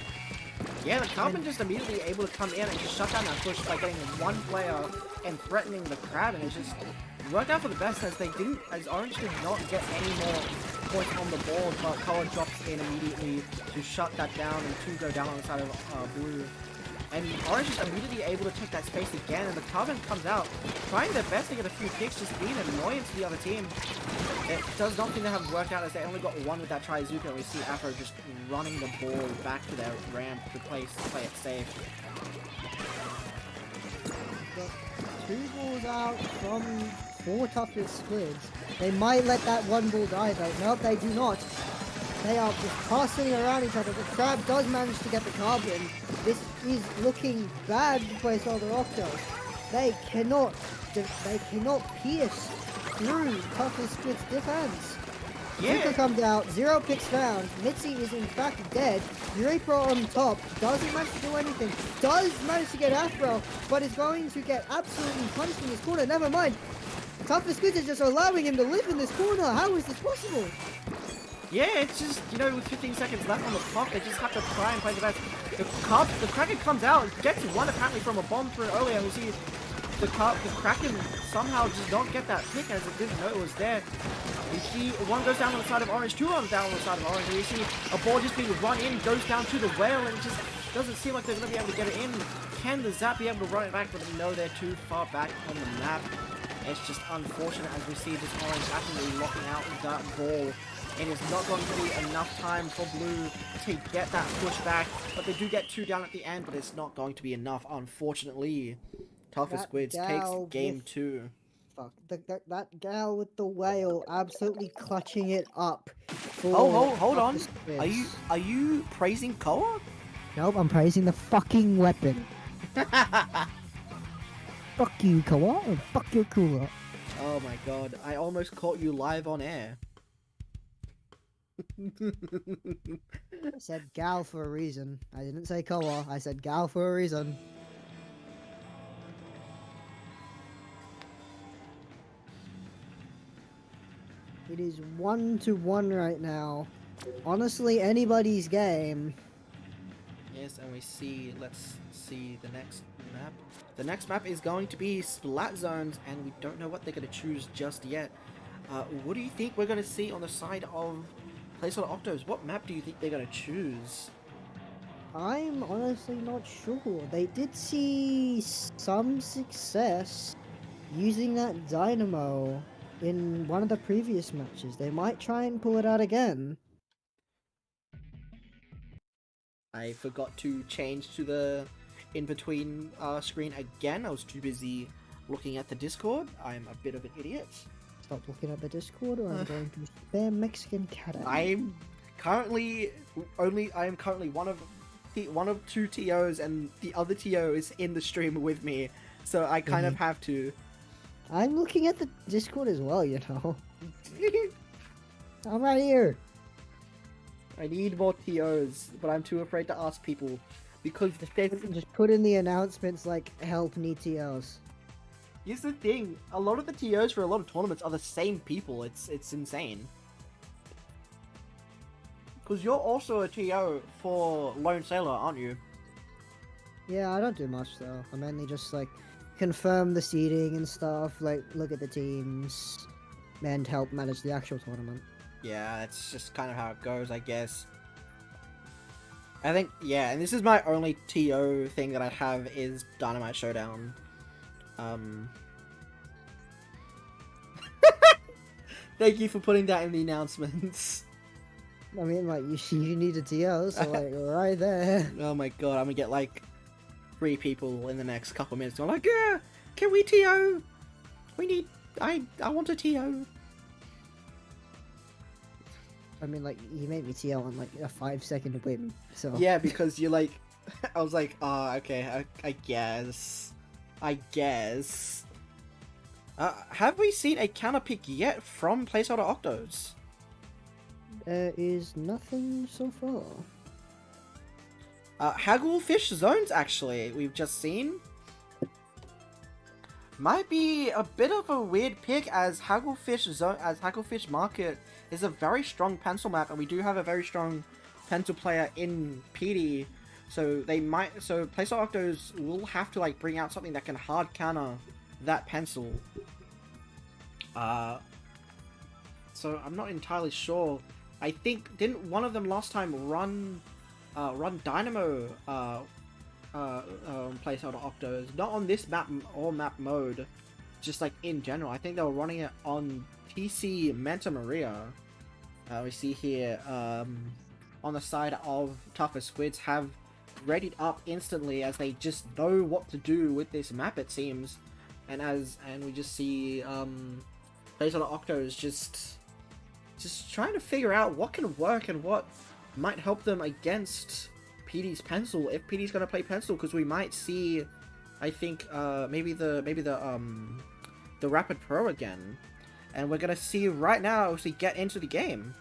Yeah, the Carbon just immediately able to come in and just shut down that push by getting one player and threatening the crab, and it just worked out for the best as Orange did not get any more points on the board, but Koa drops in immediately to shut that down, and 2 go down on the side of blue. And Orange is immediately able to take that space again, and the Carbon comes out, trying their best to get a few picks, just being an annoyance to the other team. It does not seem to have worked out, as they only got one with that Trizuka, and we see Afro just running the ball back to their ramp to play it safe. Got 2 balls out from 4 Toughest Squids. They might let that one ball die though. Nope, they do not. They are just passing around each other. The crab does manage to get the Carbon. This is looking bad to Placeholder Octos. They cannot pierce through Toughest Squid's defense. Yeah. Zuka comes out, 0 picks found. Mitzi is in fact dead. Reaper on top doesn't manage to do anything. Does manage to get Afro, but is going to get absolutely punched in his corner. Never mind. Toughest Squid is just allowing him to live in this corner. How is this possible? Yeah, it's just, you know, with 15 seconds left on the clock, they just have to try and play the best. The Kraken comes out, gets one apparently from a bomb through earlier. We see the Kraken somehow just don't get that pick as it didn't know it was there. We see one goes down on the side of Orange, 2 on down on the side of Orange. And we see a ball just being run in, goes down to the whale, and it just doesn't seem like they're going to be able to get it in. Can the Zap be able to run it back? But no, they're too far back on the map. It's just unfortunate as we see this Orange actually locking out that ball. It is not going to be enough time for Blue to get that push back, but they do get 2 down at the end, but it's not going to be enough, unfortunately. Toughest Squids takes game 2. Fuck, that gal with the whale absolutely clutching it up. Oh, hold on. Squids. Are you praising Koa? Nope, I'm praising the fucking weapon. Fuck you, Koa, and fuck your cooler. Oh my god, I almost caught you live on air. I said gal for a reason. I didn't say Koa, I said gal for a reason. It is 1-1 right now. Honestly, anybody's game. Yes, and we see, let's see the next map. The next map is going to be Splat Zones, and we don't know what they're going to choose just yet. What do you think we're going to see on the side of Placeholder Octos? What map do you think they're going to choose? I'm honestly not sure. They did see some success using that Dynamo in one of the previous matches. They might try and pull it out again. I forgot to change to the in-between screen again. I was too busy looking at the Discord. I'm a bit of an idiot. Stop looking at the Discord or I'm going to spam Mexican cat at you. I am currently one of 2 TOs, and the other TO is in the stream with me, so I kind of have to. I'm looking at the Discord as well, you know. I'm right here. I need more TOs, but I'm too afraid to ask people because Just put in the announcements like help need TOs. here's the thing: a lot of the TOs for a lot of tournaments are the same people. It's insane. Because you're also a TO for Lone Sailor, aren't you? Yeah, I don't do much though. I mainly just like confirm the seeding and stuff, like look at the teams, and help manage the actual tournament. Yeah, that's just kind of how it goes, I guess. I think, yeah, and this is my only TO thing that I have is Dynamite Showdown. Thank you for putting that in the announcements. I mean, like, you need a TO, so like, right there. Oh my god, I'm gonna get like 3 people in the next couple of minutes going like, yeah, can we TO? We need, I want a TO. I mean, like, you made me TO on like a 5-second win, so. Yeah, because you're like, I was like, oh, okay, I guess. Have we seen a counter pick yet from Placeholder Octos? There is nothing so far. Hagglefish Zones, actually, we've just seen. Might be a bit of a weird pick as Hagglefish Market is a very strong pencil map, and we do have a very strong pencil player in PD. So Placeholder Octos will have to like bring out something that can hard counter that pencil. So I'm not entirely sure. I think didn't one of them last time run Dynamo Placeholder Octos, not on this map or map mode, just like in general. I think they were running it on TC Manta Maria. We see here on the side of Tougher Squids have readied up instantly as they just know what to do with this map, it seems, and we just see Placeholder Octos just trying to figure out what can work and what might help them against PD's pencil, if PD's gonna play pencil, because we might see, I think, maybe the Rapid Pro again. And we're gonna see right now as we get into the game.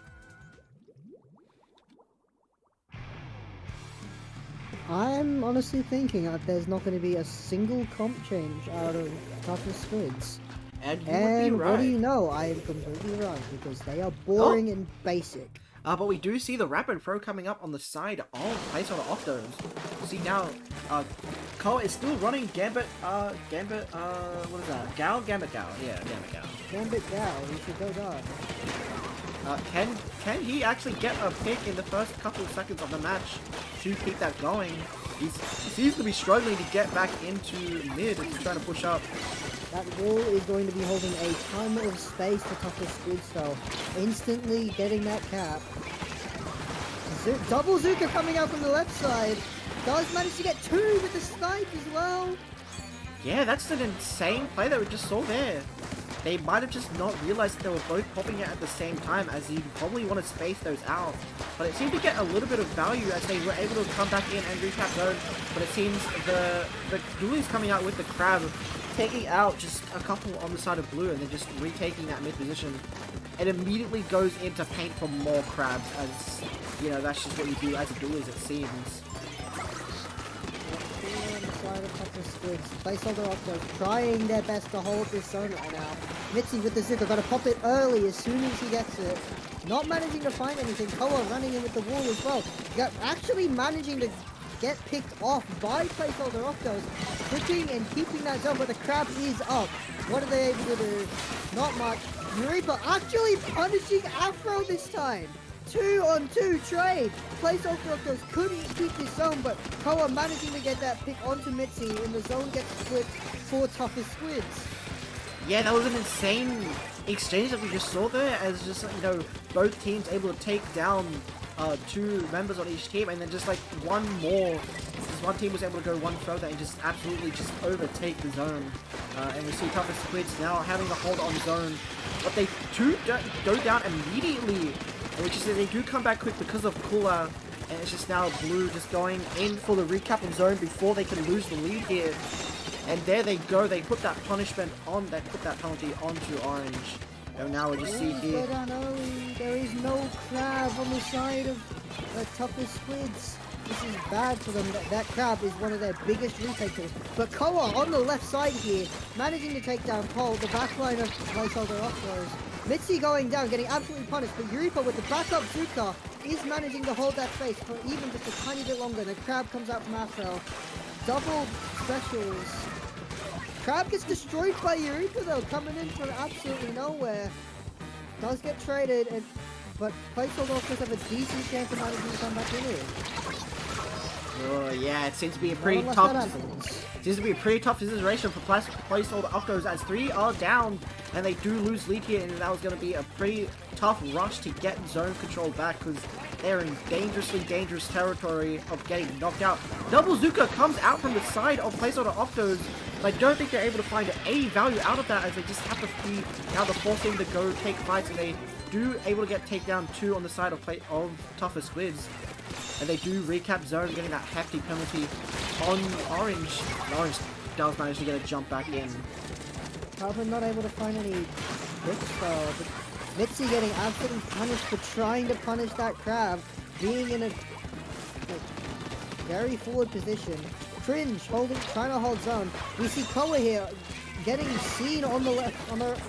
I'm honestly thinking that there's not going to be a single comp change out of toughest squids. And you would be And right. what do you know? I am completely right, because they are boring and basic. But we do see the rapid throw coming up on the side of placeholder Octos. See now, Koa is still running Gambit, what is that? Gambit Gal. Yeah, Gambit Gal. Gambit Gal, he should go down. Can he actually get a pick in the first couple of seconds of the match to keep that going? He seems to be struggling to get back into mid. He's trying to push up. That wall is going to be holding a ton of space for toughest squids, though. Instantly getting that cap. Double Zuka coming out from the left side. Does manage to get 2 with the snipe as well. Yeah, that's an insane play that we just saw there. They might have just not realized that they were both popping it at the same time, as he probably wanted to space those out. But it seemed to get a little bit of value as they were able to come back in and recap zone. But it seems the Dooley's coming out with the crab, taking out just a couple on the side of blue and then just retaking that mid position. It immediately goes into paint for more crabs, as, you know, that's just what you do as a Dooley's, it seems. Placeholder Octos trying their best to hold this zone right now. Mitzi with the Zuka, gotta pop it early as soon as he gets it. Not managing to find anything. Koa running in with the wall as well. Actually managing to get picked off by Placeholder Octos. Clicking and keeping that zone, but the crab is up. What are they able to do? Not much. Reaper actually punishing Afro this time. 2-on-2 trade. Placeholder Octos couldn't keep this zone, but Koa managing to get that pick onto Mitzi, and the zone gets split for toughest squids. Yeah, that was an insane exchange that we just saw there, as just, you know, both teams able to take down 2 members on each team, and then just like one more, this one team was able to go one further and just absolutely just overtake the zone. And we see toughest squids now having the hold on zone, but they do go down immediately, which is that they do come back quick because of Kula, and it's just now blue just going in for the recap in zone before they can lose the lead here. And there they go, they put that punishment on, they put that penalty onto orange. And now we just see here. There is no crab on the side of the toughest squids. This is bad for them. That crab is one of their biggest retakers. But Koa on the left side here, managing to take down Paul, the backline of Placeholder Octos. Mitzi going down, getting absolutely punished, but Yuripa with the backup Zuka is managing to hold that space for even just a tiny bit longer. The crab comes out from Afro. Double specials. Crab gets destroyed by Eureka though, coming in from absolutely nowhere. Does get traded, but Placeholder Octos have a decent chance of managing to come back in here. Oh yeah, it seems to be a pretty tough. Seems to be a pretty tough situation for Placeholder Octos, as 3 are down, and they do lose lead here, and that was going to be a pretty tough rush to get zone control back, because they're in dangerously dangerous territory of getting knocked out. Double Zuka comes out from the side of Placeholder Octos, but I don't think they're able to find any value out of that, as they just have to be now the forcing to go take fights, and they do able to get takedown 2 on the side of toughest squids. And they do recap zone, getting that hefty penalty on Orange. And Orange does manage to get a jump back in. Carbon not able to find any hits though. But Mitzi getting absolutely punished for trying to punish that crab, being in a very forward position. Cringe trying to hold zone. We see Koa here getting seen on the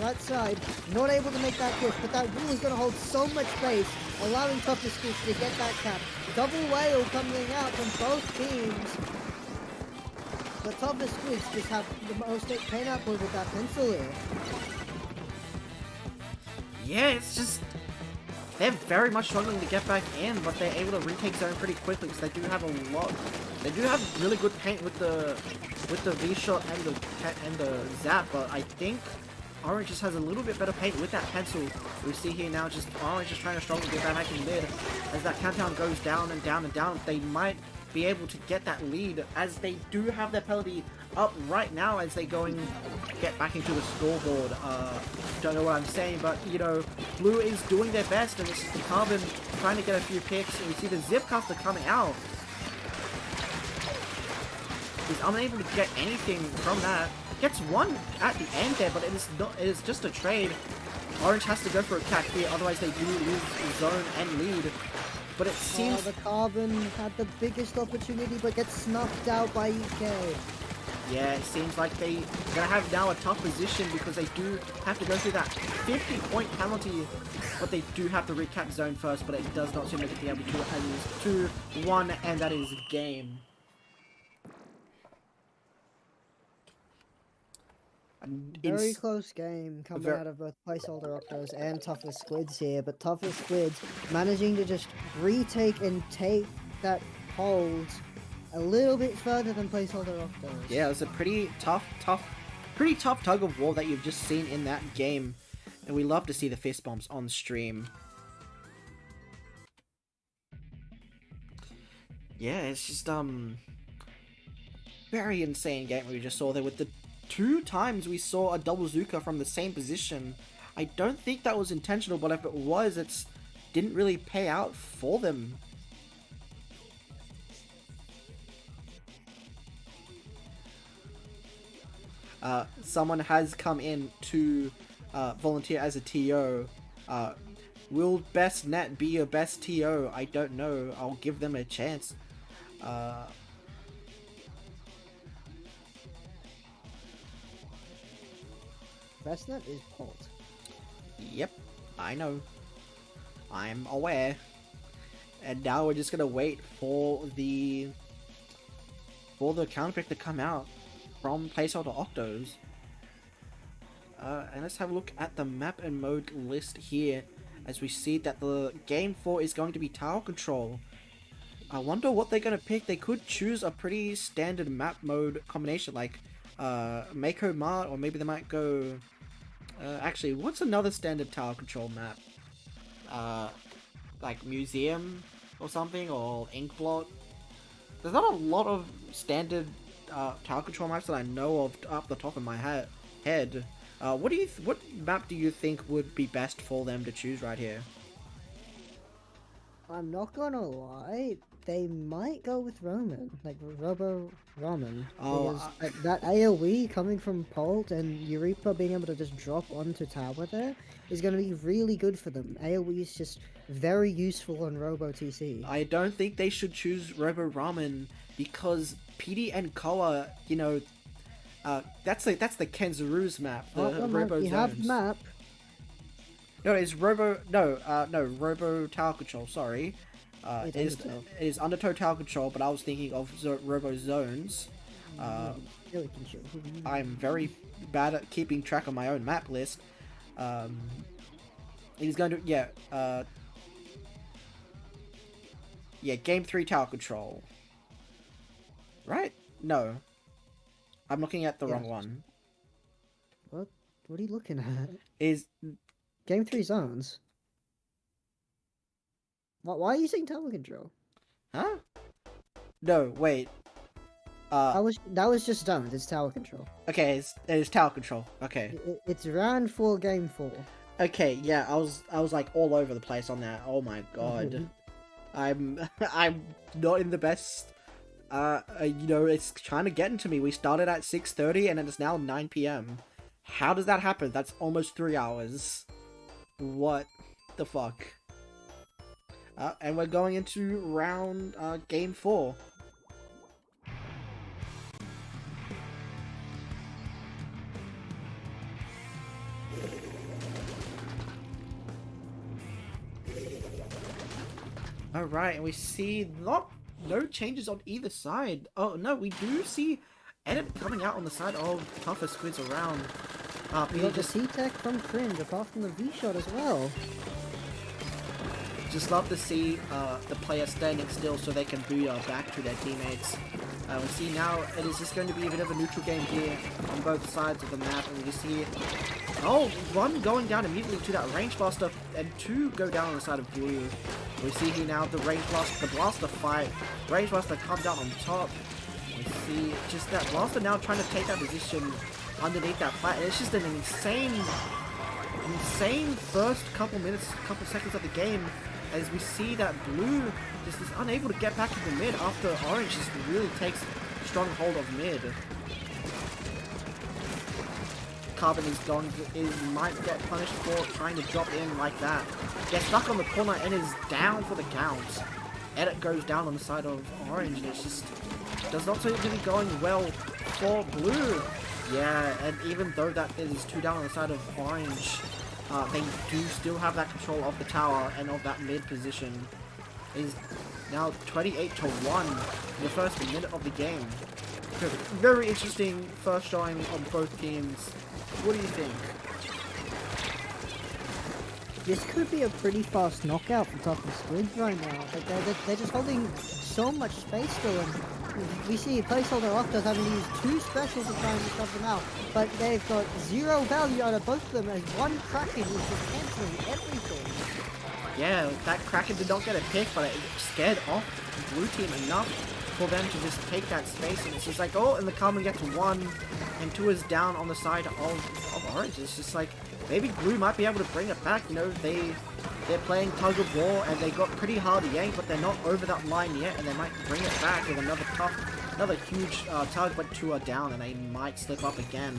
right side, not able to make that push, but that wall is going to hold so much space, allowing toughest squids to get that cap. Double whale coming out from both teams. The toughest squids just have the most pain output with that pencil here. Yeah, it's just they're very much struggling to get back in, but they're able to retake zone pretty quickly because they do have a lot. They do have really good paint with the V shot and the zap, but I think Orange just has a little bit better paint with that pencil. We see here now just Orange just trying to struggle to get back in mid. As that countdown goes down and down and down, they might be able to get that lead, as they do have their penalty up right now as they go and get back into the scoreboard. Don't know what I'm saying, but you know, Blue is doing their best, and it's Carbon trying to get a few picks, and we see the Zipcaster coming out. He's unable to get anything from that. Gets one at the end there, but it is just a trade. Orange has to go for a cat here, otherwise they do lose zone and lead. But it seems... the Carbon had the biggest opportunity but gets snuffed out by EK. Yeah, it seems like they're gonna have now a tough position because they do have to go through that 50-point penalty. But they do have to recap zone first, but it does not seem like they'll be able to, as it is 2-1, and that is game. Very close game coming out of both placeholder Octos and Toughest Squids here, but Toughest Squids managing to just retake and take that hold a little bit further than placeholder Octos. Yeah, it was a pretty tough tug of war that you've just seen in that game, and we love to see the fist bumps on stream. Yeah, it's just very insane game we just saw there with the 2 times we saw a double Zuka from the same position. I don't think that was intentional, but if it was, it didn't really pay out for them. Someone has come in to volunteer as a TO. Will best net be your best TO? I don't know. I'll give them a chance. Bestnet is Bolt. Yep, I know. I'm aware. And now we're just gonna wait for the counter pick to come out from placeholder Octos. And let's have a look at the map and mode list here, as we see that the game 4 is going to be tower control. I wonder what they're gonna pick. They could choose a pretty standard map mode combination like Mako Mart, or maybe they might go... actually, what's another standard tower control map? Like Museum or something, or Ink Blot? There's not a lot of standard tower control maps that I know of up the top of my head. What map do you think would be best for them to choose right here? I'm not gonna lie, they might go with Roman, like Robo Ramen. Oh, because that AoE coming from Bolt and Eureka being able to just drop onto tower there is going to be really good for them. AoE is just very useful on Robo TC. I don't think they should choose Robo Ramen because PD and Koa, you know, that's the Kenzaru's map, the Robo You Zones. have map. No, it's Robo. No, Robo Tower Control. Sorry, it is Undertow Tower Control. But I was thinking of Robo Zones. I'm very bad at keeping track of my own map list. He's going to Game 3 Tower Control. Right? No, I'm looking at the wrong one. What are you looking at? Is Game 3 zones. Why are you saying tower control? Huh? No, wait. That was just zones. It's tower control. Okay, it's tower control. Okay. It's round 4, game 4. Okay, yeah, I was like all over the place on that. Oh my god. I'm not in the best. You know, it's trying to get into me. We started at 6:30 and it's now 9 p.m. How does that happen? That's almost 3 hours. What the fuck? And we're going into round game 4. Alright, and we see no changes on either side. Oh no, we do see Edit coming out on the side of Toughest Squids around. We got the C-Tech from Fringe, apart from the V-Shot as well. Just love to see the players standing still so they can boot back to their teammates. We see now it is just going to be a bit of a neutral game here on both sides of the map, and we just see one going down immediately to that Range Blaster, and 2 go down on the side of blue. We see here now the Blaster fight. Range Blaster comes out on top. We see just that Blaster now trying to take that position underneath that fight, and it's just an insane first couple seconds of the game, as we see that blue just is unable to get back into mid after orange just really takes strong hold of mid. Carbon might get punished for trying to drop in like that. Gets stuck on the corner and is down for the count. Edit goes down on the side of Orange, and it's just does not seem to be going well for Blue. Yeah, and even though that is 2 down on the side of Orange, they do still have that control of the tower and of that mid position. Is now 28-1 in the first minute of the game. Very interesting first showing on both teams. What do you think? This could be a pretty fast knockout for Tougher Squids right now. Like they're just holding so much space still, and we see placeholder Octos having to use 2 specials to try and shove them out, but they've got 0 value out of both of them as one Kraken is just cancelling everything. Yeah, that Kraken did not get a pick, but it scared off the Blue team enough for them to just take that space, and it's just like, oh, and the Carmen gets 1, and 2 is down on the side of Orange. It's just like, maybe Blue might be able to bring it back. You know, they're playing tug of war, and they got pretty hard yank, but they're not over that line yet, and they might bring it back with another huge tug, but 2 are down, and they might slip up again.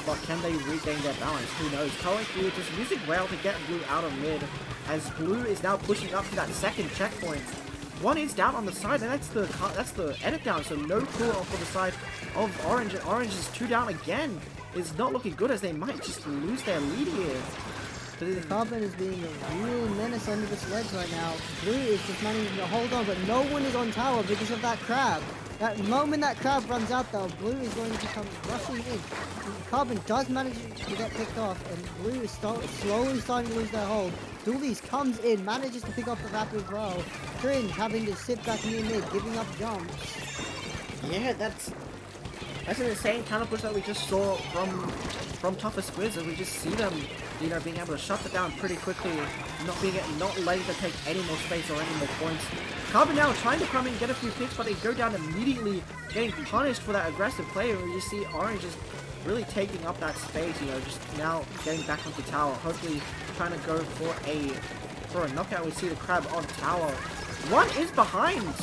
But can they regain their balance? Who knows? Currently, just using Whale to get Blue out of mid, as Blue is now pushing up to that second checkpoint. 1 is down on the side, and that's the edit down, so no cool off for the side of Orange, and Orange is 2 down again. Is not looking good, as they might just lose their lead here. The Carbon is being a real menace under the sledge right now. Blue is just managing to hold on, but no one is on tower because of that crab. That moment that crab runs out though, Blue is going to come rushing in. Carbon does manage to get picked off, and Blue is slowly starting to lose their hold. Doolies comes in, manages to pick up the rapid row. Cringe having to sit back near mid, giving up jumps. Yeah, that's an insane counter push that we just saw from Tougher Squids, and we just see them, you know, being able to shut it down pretty quickly, not letting them take any more space or any more points. Carbon now trying to come in, get a few picks, but they go down immediately, getting punished for that aggressive play. And you see Orange is really taking up that space, you know, just now getting back onto tower, hopefully trying to go for a knockout. We see the crab on tower. 1 is behind,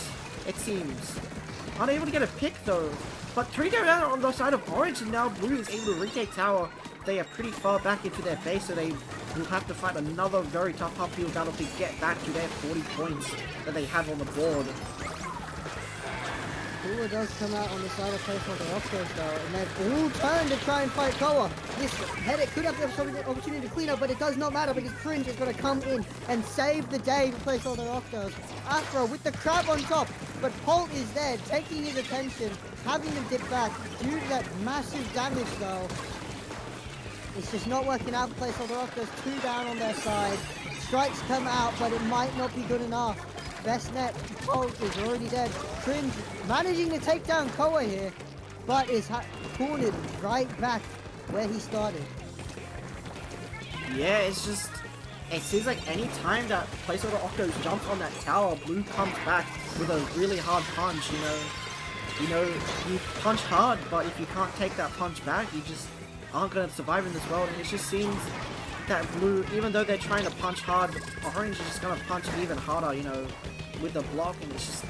it seems. Unable to get a pick though. But 3 go down on the side of Orange, and now Blue is able to retake tower. They are pretty far back into their base, so they will have to fight another very tough uphill battle to get back to their 40 points that they have on the board. Cooler does come out on the side of placeholder Octos though, and they've all turned to try and fight Koa. This Headache could have the opportunity to clean up, but it does not matter because Cringe is going to come in and save the day for placeholder Octos. Afro with the crab on top, but Holt is there, taking his attention, having him dip back due to that massive damage though. It's just not working out for placeholder Octos, 2 down on their side. Strikes come out, but it might not be good enough. Best net, Holt is already dead. Cringe managing to take down Koa here, but is cornered right back where he started. Yeah, it seems like any time that placeholder Octos jumps on that tower, Blue comes back with a really hard punch, you know, you punch hard, but if you can't take that punch back, you just aren't going to survive in this world. And it just seems that Blue, even though they're trying to punch hard, Orange is just going to punch even harder, you know, with the block, and it's just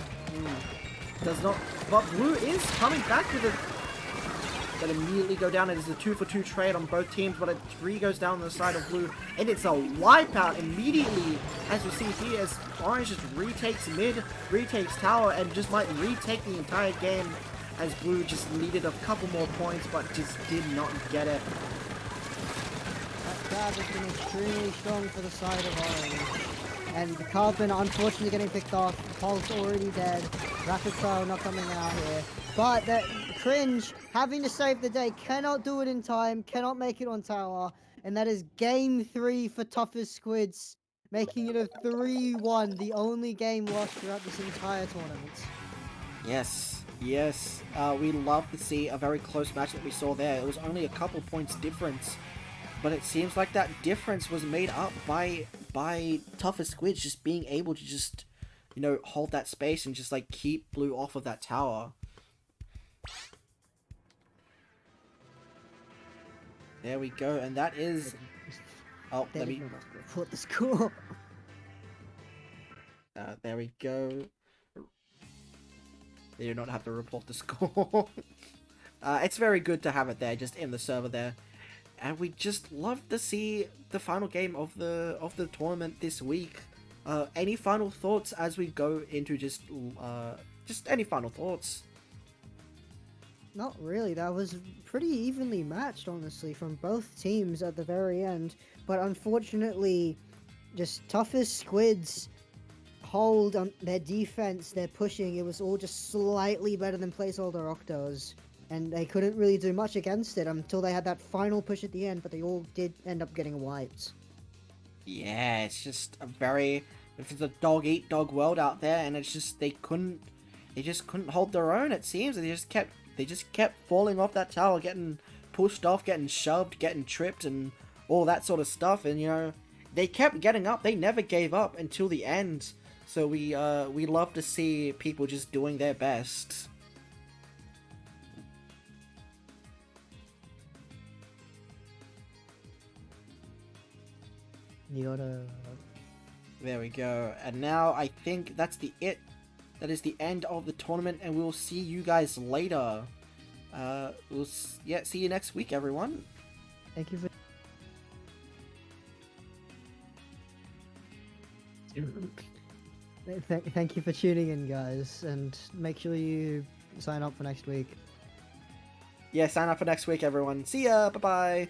does not. But Blue is coming back with it. That immediately go down. It is a 2-for-2 trade on both teams, but a 3 goes down on the side of Blue, and it's a wipeout immediately, as we see here, as Orange just retakes mid, retakes tower, and just might retake the entire game, as Blue just needed a couple more points, but just did not get it. That grab has been extremely strong for the side of Orange. And the Carbon unfortunately getting picked off. Pulse already dead. Rapid Fire not coming out here. But that Cringe having to save the day, cannot do it in time, cannot make it on tower. And that is game 3 for Toughest Squids, making it a 3-1, the only game lost throughout this entire tournament. Yes, yes. We love to see a very close match that we saw there. It was only a couple points difference, but it seems like that difference was made up by Toughest Squids just being able to just, you know, hold that space and just like keep Blue off of that tower. There we go, and that is. Oh, let me report the score. There we go. They do not have to report the score. It's very good to have it there, just in the server there. and we just love to see the final game of the tournament this week. Any final thoughts as we go into just any final thoughts? Not really. That was pretty evenly matched, honestly, from both teams at the very end. But unfortunately, just toughest squids hold on their defense, their pushing. It was all just slightly better than placeholder Octos. And they couldn't really do much against it until they had that final push at the end, but they all did end up getting wiped. Yeah, it's just it's a dog-eat-dog world out there, and it's just, they just couldn't hold their own, it seems. They just kept falling off that tower, getting pushed off, getting shoved, getting tripped, and all that sort of stuff, and, you know, they kept getting up. They never gave up until the end, so we love to see people just doing their best. There we go. And now I think that's that is the end of the tournament, and we'll see you guys later. See you next week, everyone. Thank you for... Thank you for tuning in, guys, and make sure you sign up for next week. Yeah, sign up for next week, everyone. See ya. Bye-bye.